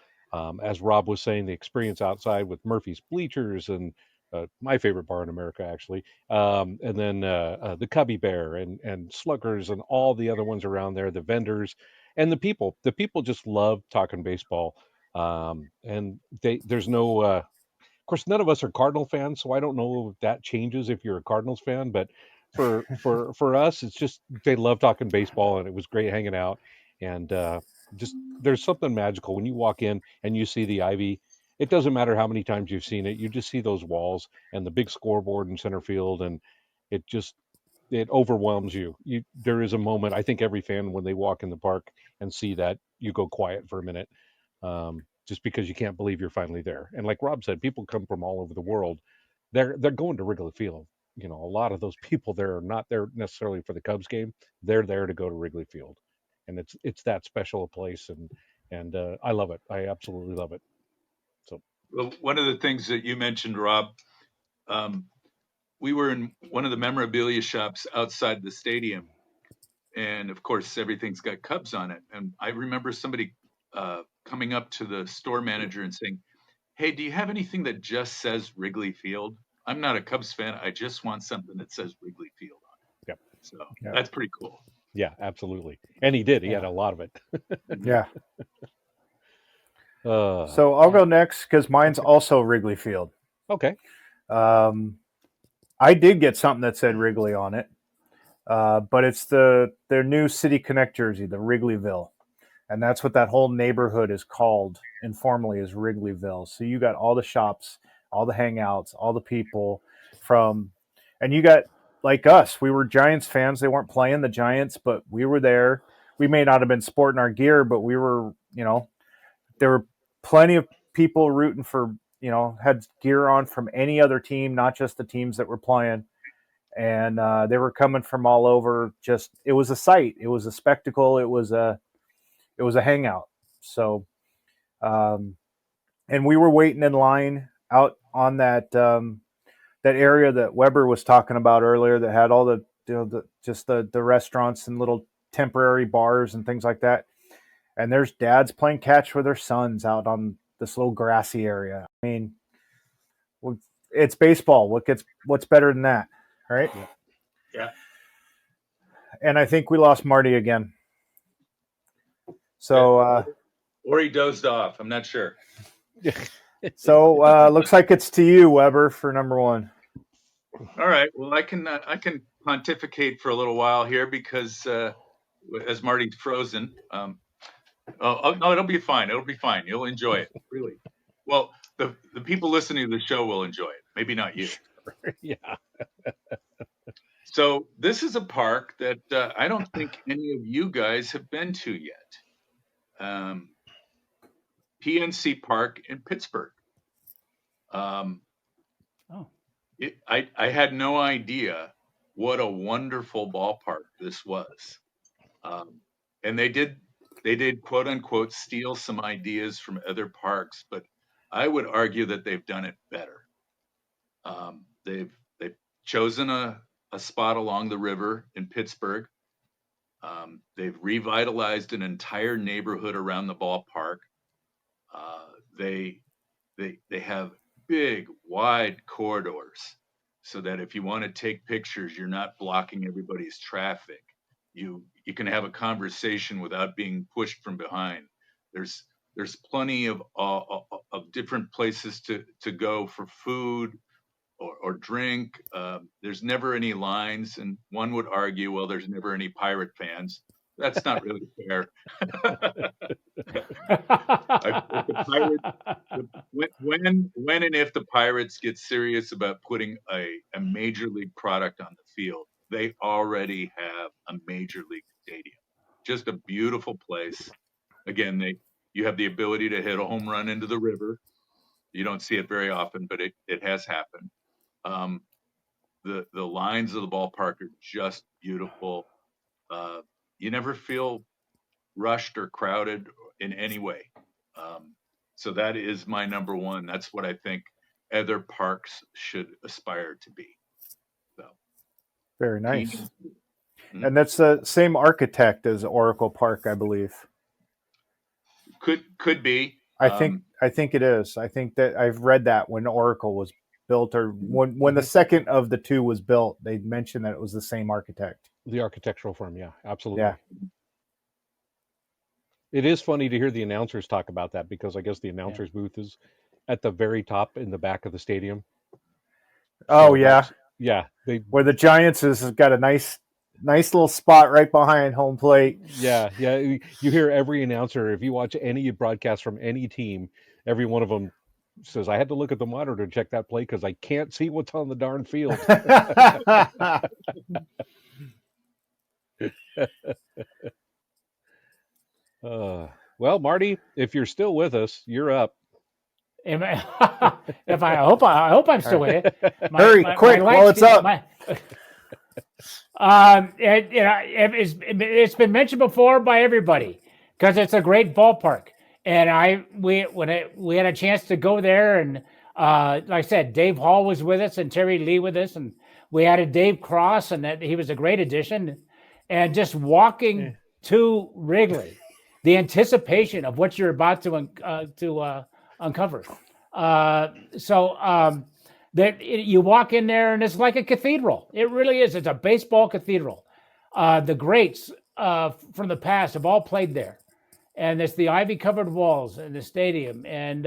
B: As Rob was saying, the experience outside with Murphy's Bleachers and my favorite bar in America, actually, and then the Cubby Bear and Sluggers and all the other ones around there, the vendors and the people. The people just love talking baseball, and there's no. Of course, none of us are Cardinal fans, so I don't know if that changes if you're a Cardinals fan. But for us, it's just they love talking baseball, and it was great hanging out. And just there's something magical when you walk in and you see the ivy. It doesn't matter how many times you've seen it; you just see those walls and the big scoreboard in center field, and it just it overwhelms you. There is a moment I think every fan when they walk in the park and see that you go quiet for a minute, just because you can't believe you're finally there. And like Rob said, people come from all over the world. They're going to Wrigley Field. You know, a lot of those people there are not there necessarily for the Cubs game. They're there to go to Wrigley Field, and it's that special a place. And I love it. I absolutely love it. So
A: Well, one of the things that you mentioned, Rob, we were in one of the memorabilia shops outside the stadium, and of course, everything's got Cubs on it. And I remember somebody coming up to the store manager and saying, "Hey, do you have anything that just says Wrigley Field? I'm not a Cubs fan. I just want something that says Wrigley Field on it."
B: Yep.
A: So
D: Yep.
A: that's pretty cool.
B: yeah, absolutely. And he did. He had
C: Yeah.
B: a lot of it.
D: Yeah.
B: Uh,
D: So I'll go next because mine's also Wrigley Field.
B: okay.
D: I did get something that said Wrigley on it, but it's their new City Connect jersey, the Wrigleyville, and that's what that whole neighborhood is called informally, is Wrigleyville. So you got all the shops, all the hangouts, all the people and you got like us. We were Giants fans. They weren't playing the Giants, but we were there. We may not have been sporting our gear, but we were, there were plenty of people rooting for, had gear on from any other team, not just the teams that were playing. And they were coming from all over. Just, it was a sight. It was a spectacle. It was a hangout. So, and we were waiting in line out on that area that Weber was talking about earlier, that had all the the restaurants and little temporary bars and things like that. And there's dads playing catch with their sons out on this little grassy area. I mean, it's baseball. What's better than that, right?
A: Yeah.
D: And I think we lost Marty again. So,
A: or he dozed off. I'm not sure.
D: So looks like it's to you, Weber, for number one.
A: All right. Well, I can pontificate for a little while here because as Marty's frozen. No, it'll be fine. It'll be fine. You'll enjoy it. Really. Well, the people listening to the show will enjoy it. Maybe not you.
B: Yeah.
A: So this is a park that I don't think any of you guys have been to yet. PNC Park in Pittsburgh. I had no idea what a wonderful ballpark this was. And they did they did quote unquote steal some ideas from other parks, but I would argue that they've done it better. They've chosen a spot along the river in Pittsburgh. They've revitalized an entire neighborhood around the ballpark. Uh, they they have big, wide corridors so that if you want to take pictures, you're not blocking everybody's traffic. You can have a conversation without being pushed from behind. There's plenty of different places to go for food or drink. There's never any lines, and one would argue, well, there's never any pirate fans. That's not really fair. If the Pirates, when and if the Pirates get serious about putting a major league product on the field, they already have a major league stadium. Just a beautiful place. Again, you have the ability to hit a home run into the river. You don't see it very often, but it has happened. Um, the lines of the ballpark are just beautiful. Uh, you never feel rushed or crowded in any way. Um, so that is my number one. That's what I think other parks should aspire to be. So
D: Very nice.
A: team,
D: And that's the same architect as Oracle Park, I believe.
A: could be.
D: I think it is. I think that I've read that when Oracle was built, or when the second of the two was built, they mentioned that it was the same architect.
B: The architectural firm, yeah, absolutely.
D: Yeah.
B: It is funny to hear the announcers talk about that, because I guess the announcers booth is at the very top in the back of the stadium.
D: Oh
B: So
D: yeah,
B: yeah.
D: where the Giants has got a nice little spot right behind home plate.
B: Yeah. You hear every announcer, if you watch any broadcast from any team, every one of them says, "I had to look at the monitor to check that play because I can't see what's on the darn field." Well, Marty, if you're still with us, you're up.
C: If I hope I'm still with you.
D: Hurry, quick, while it's up.
C: It's been mentioned before by everybody because it's a great ballpark, and we had a chance to go there, and like I said, Dave Hall was with us and Terry Lee with us, and we added Dave Cross, and that he was a great addition, and just walking to Wrigley, the anticipation of what you're about to uncover. That you walk in there and it's like a cathedral. It really is. It's a baseball cathedral. The greats from the past have all played there, and it's the ivy-covered walls in the stadium. And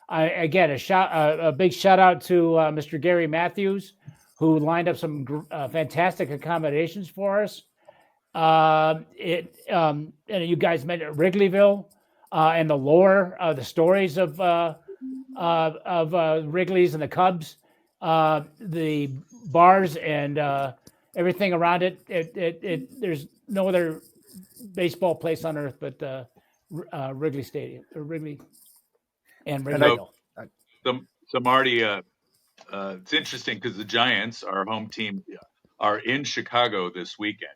C: again, a big shout out to Mr. Gary Matthews, who lined up some fantastic accommodations for us. And you guys mentioned Wrigleyville and the lore, the stories of Wrigley's and the Cubs, the bars and everything around it. There's no other baseball place on earth but Wrigley Stadium, or Wrigley and Wrigleyville.
A: So Marty, it's interesting because the Giants, our home team, are in Chicago this weekend.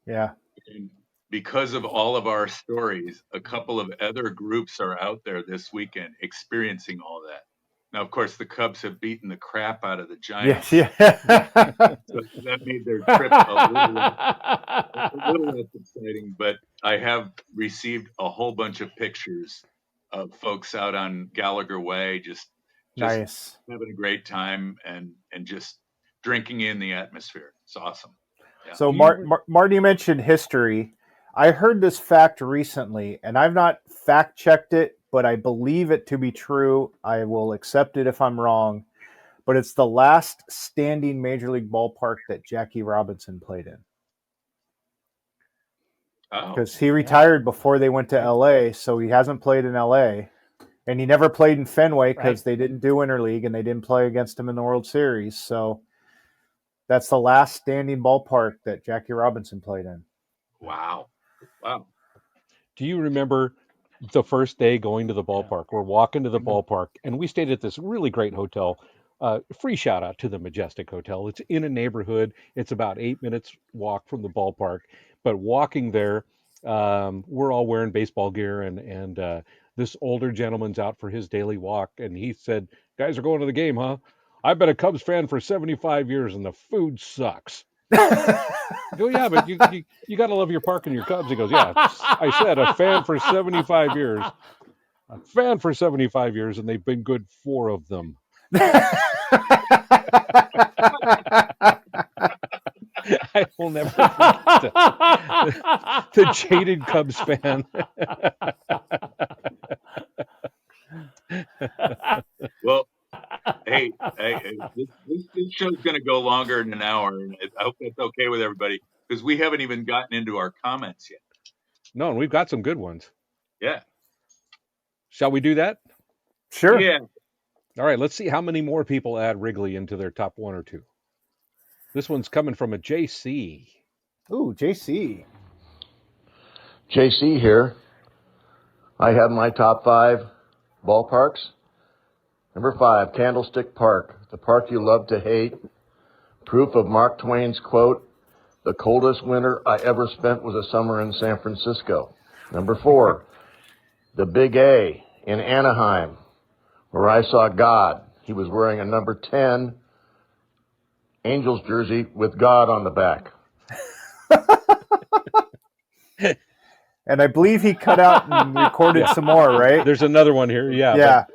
D: Yeah.
A: And because of all of our stories, a couple of other groups are out there this weekend experiencing all that. Now, of course, the Cubs have beaten the crap out of the Giants.
D: Yeah.
A: So that made their trip a little less exciting. But I have received a whole bunch of pictures of folks out on Gallagher Way, just
D: Nice.
A: having a great time and just drinking in the atmosphere. It's awesome. Yeah.
D: So Marty mentioned history. I heard this fact recently, and I've not fact checked it, but I believe it to be true. I will accept it if I'm wrong, but it's the last standing major league ballpark that Jackie Robinson played in. Because he retired before they went to LA, so he hasn't played in LA, and he never played in Fenway because they didn't do interleague and they didn't play against him in the World Series. So that's the last standing ballpark that Jackie Robinson played in.
A: Wow.
B: Do you remember the first day going to the ballpark? We're walking to the ballpark, and we stayed at this really great hotel. Free shout out to the Majestic Hotel. It's in a neighborhood. It's about 8 minutes walk from the ballpark. But walking there, We're all wearing baseball gear, and this older gentleman's out for his daily walk, and he said, "Guys are going to the game, huh? I've been a Cubs fan for 75 years, and the food sucks." I go, yeah, but you got to love your park and your Cubs. He goes, yeah. I said a fan for 75 years, a fan for 75 years, and they've been good 4 of them. I will never forget the jaded Cubs fan.
A: Well, hey, this show's going to go longer than an hour, and I hope that's okay with everybody because we haven't even gotten into our comments yet.
B: No, and we've got some good ones.
A: Yeah.
B: Shall we do that?
D: Sure.
A: Yeah.
B: All right, let's see how many more people add Wrigley into their top 1 or 2. This one's coming from a JC.
D: Ooh, JC.
F: JC here. I have my top 5 ballparks. Number 5, Candlestick Park, the park you love to hate. Proof of Mark Twain's quote, "The coldest winter I ever spent was a summer in San Francisco." Number 4, the Big A in Anaheim, where I saw God. He was wearing a number 10 Angels jersey with God on the back.
D: And I believe he cut out and recorded some more, right?
B: There's another one here. Yeah.
D: Yeah.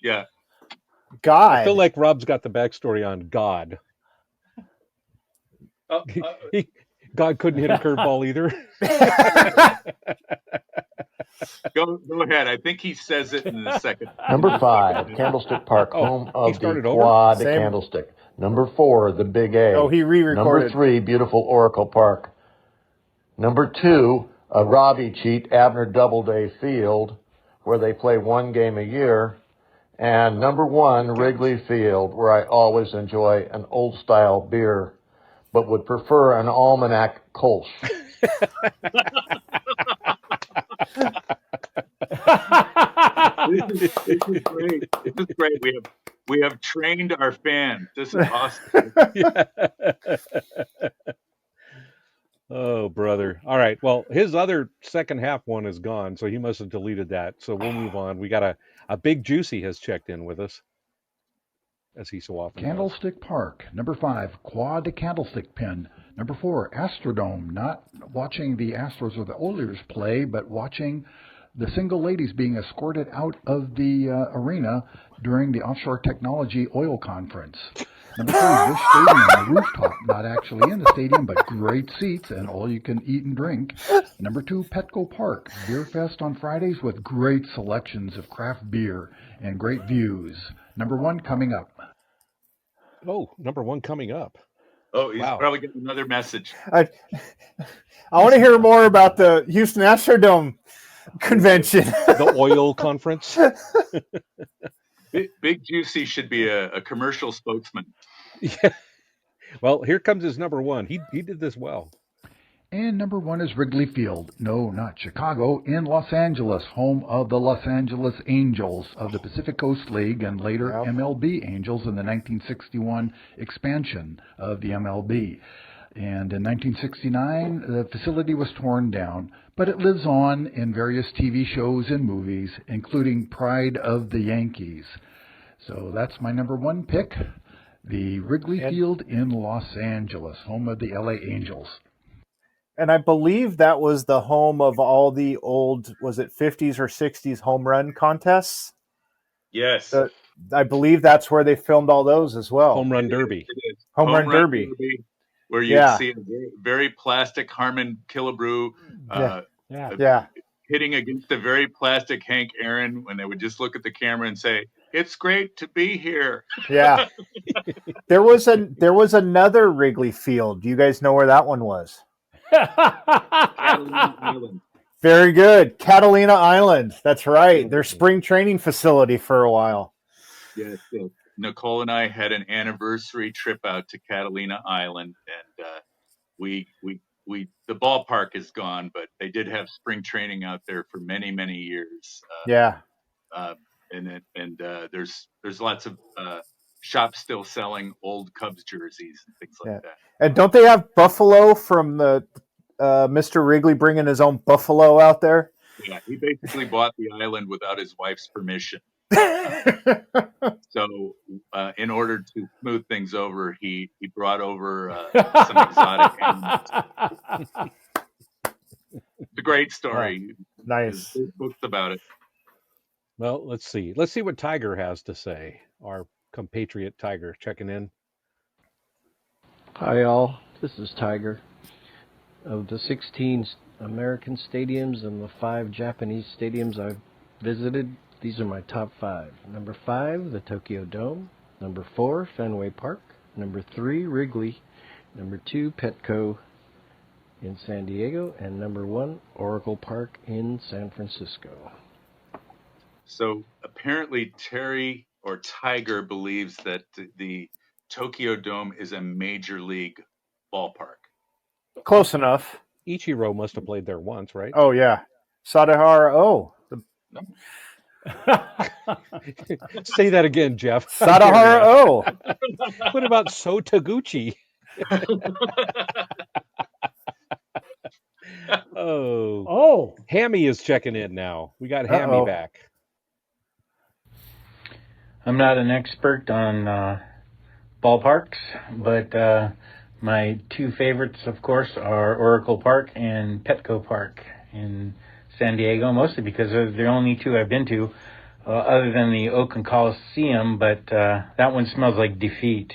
A: Yeah.
D: God.
B: I feel like Rob's got the backstory on God. God couldn't hit a curveball either.
A: Go ahead. I think he says it in the second.
F: Number 5, Candlestick Park, home of the Quad Candlestick. Number 4, the Big A.
D: Oh, he re-recorded.
F: Number 3, beautiful Oracle Park. Number 2, a Robbie cheat, Abner Doubleday Field, where they play 1 game a year. And number 1, Wrigley Field, where I always enjoy an old-style beer, but would prefer an Almanac Kolsch.
A: This is great. This is great. We have trained our fans. This is awesome.
B: Oh, brother. All right. Well, his other second half one is gone, so he must have deleted that. So we'll move on. We got a big Juicy has checked in with us, as he so often
E: Candlestick Park. Number 5, Quad Candlestick Pin. Number 4, Astrodome. Not watching the Astros or the Oilers play, but watching the single ladies being escorted out of the arena during the Offshore Technology Oil Conference. Number 3, Busch Stadium, the rooftop. Not actually in the stadium, but great seats and all you can eat and drink. Number 2, Petco Park. Beer Fest on Fridays with great selections of craft beer and great views. Number 1 coming up.
B: Oh, number 1 coming up.
A: Oh, he's probably getting another message.
D: I want to hear more about the Houston Astrodome convention.
B: The oil conference.
A: Big Juicy should be a commercial spokesman.
B: Yeah. Well, here comes his number 1. He did this well.
E: And number 1 is Wrigley Field. No, not Chicago, in Los Angeles, home of the Los Angeles Angels of the Pacific Coast League and later MLB Angels in the 1961 expansion of the MLB. And in 1969, the facility was torn down, but it lives on in various TV shows and movies, including Pride of the Yankees. So that's my number 1 pick, the Wrigley Field in Los Angeles, home of the LA Angels.
D: And I believe that was the home of all the old, was it 50s or 60s home run contests?
A: Yes.
D: I believe that's where they filmed all those as well.
B: Home Run Derby.
D: Home Run Derby.
A: Where you see a very plastic Harmon Killebrew hitting against a very plastic Hank Aaron when they would just look at the camera and say, "It's great to be here."
D: Yeah. There was another Wrigley Field. Do you guys know where that one was?
A: Catalina Island.
D: Very good. Catalina Island. That's right. Their spring training facility for a while.
A: Yes. Nicole and I had an anniversary trip out to Catalina Island, and the ballpark is gone, but they did have spring training out there for many, many years. There's lots of shops still selling old Cubs jerseys and things like that.
D: And don't they have Buffalo from the Mr. Wrigley bringing his own buffalo out there?
A: Yeah, he basically bought the island without his wife's permission. So, in order to smooth things over, he brought over some exotic animals. It's a great story.
D: Nice.
A: There's books about it.
B: Well, let's see. Let's see what Tiger has to say. Our compatriot Tiger checking in.
G: Hi, all. This is Tiger. Of the 16 American stadiums and the 5 Japanese stadiums I've visited, these are my top 5. Number 5, the Tokyo Dome. Number 4, Fenway Park. Number 3, Wrigley. Number 2, Petco in San Diego. And number 1, Oracle Park in San Francisco.
A: So apparently Terry or Tiger believes that the Tokyo Dome is a major league ballpark.
D: Close enough.
B: Ichiro must have played there once, right?
D: Oh, yeah. Sadahara O.
B: Say that again, Jeff.
D: Sadahara O.
B: What about Sotaguchi?
C: Oh,
B: Hammy is checking in now. We got Hammy back.
H: I'm not an expert on ballparks, but my 2 favorites, of course, are Oracle Park and Petco Park in San Diego, mostly because they're the only 2 I've been to, other than the Oakland Coliseum, but that one smells like defeat.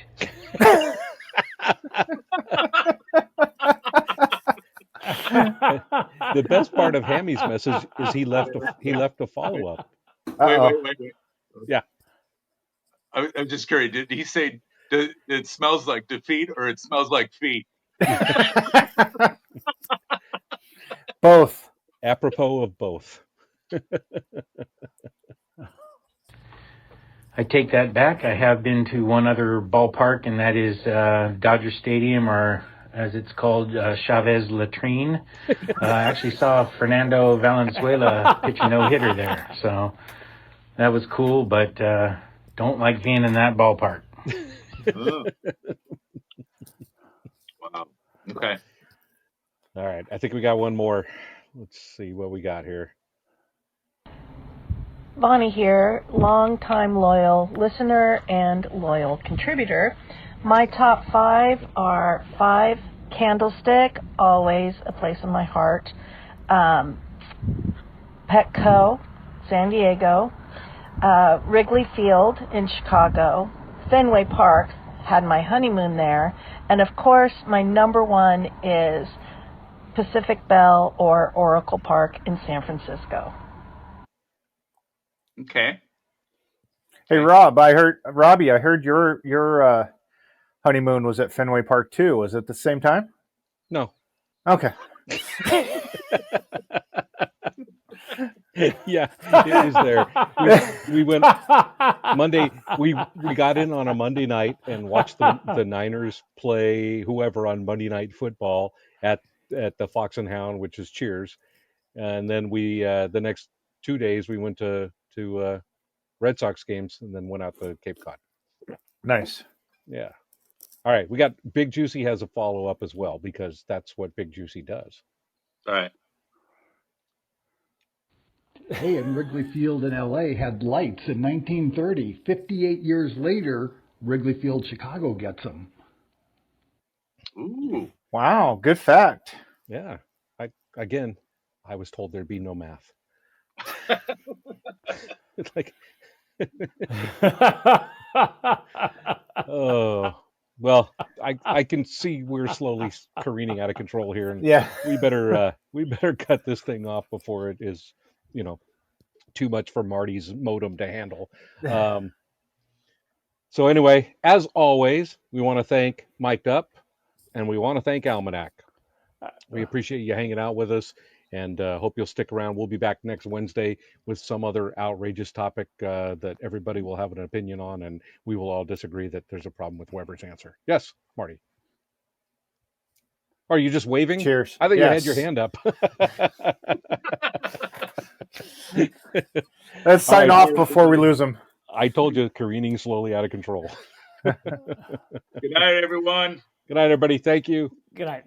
B: The best part of Hammy's message is he left a follow-up.
A: Wait.
B: Yeah.
A: I'm just curious. Did he say it smells like defeat or it smells like feet?
D: Both.
B: Apropos of both.
H: I take that back. I have been to one other ballpark, and that is Dodger Stadium, or as it's called, Chavez Latrine. I actually saw Fernando Valenzuela pitch a no-hitter there, so that was cool, but don't like being in that ballpark.
A: Wow. Okay.
B: All right. I think we got one more. Let's see what we got here.
I: Bonnie here, long-time loyal listener and loyal contributor. My top 5 are 5 Candlestick, always a place in my heart. Petco, San Diego. Wrigley Field in Chicago. Fenway Park, had my honeymoon there. And of course, my number 1 is Pacific Bell or Oracle Park in San Francisco.
A: Okay.
D: Hey, Robbie, I heard your honeymoon was at Fenway Park too. Was it the same time?
B: No.
D: Okay.
B: Yeah, it is there. We went Monday. We got in on a Monday night and watched the Niners play whoever on Monday Night Football at the Fox and Hound, which is Cheers. And then we the next 2 days we went to Red Sox games and then went out to Cape Cod.
D: Nice.
B: Yeah. All right, we got Big Juicy has a follow up as well because that's what Big Juicy does.
A: All right.
E: Hey, and Wrigley Field in LA had lights in 1930. 58 years later, Wrigley Field, Chicago gets them.
A: Ooh.
D: Wow, good fact.
B: Yeah. I was told there'd be no math. It's like oh, well, I can see we're slowly careening out of control here, and
D: Yeah.
B: we better cut this thing off before it is, too much for Marty's modem to handle. So anyway, as always, we want to thank Mic'd Up, and we want to thank Almanac. We appreciate you hanging out with us, and hope you'll stick around. We'll be back next Wednesday with some other outrageous topic that everybody will have an opinion on, and we will all disagree that there's a problem with Weber's answer. Yes, Marty. Are you just waving?
D: Cheers.
B: I thought you had your hand up.
D: Let's sign off before we lose them.
B: I told you, careening slowly out of control.
A: Good night, everyone.
B: Good night, everybody. Thank you.
C: Good night.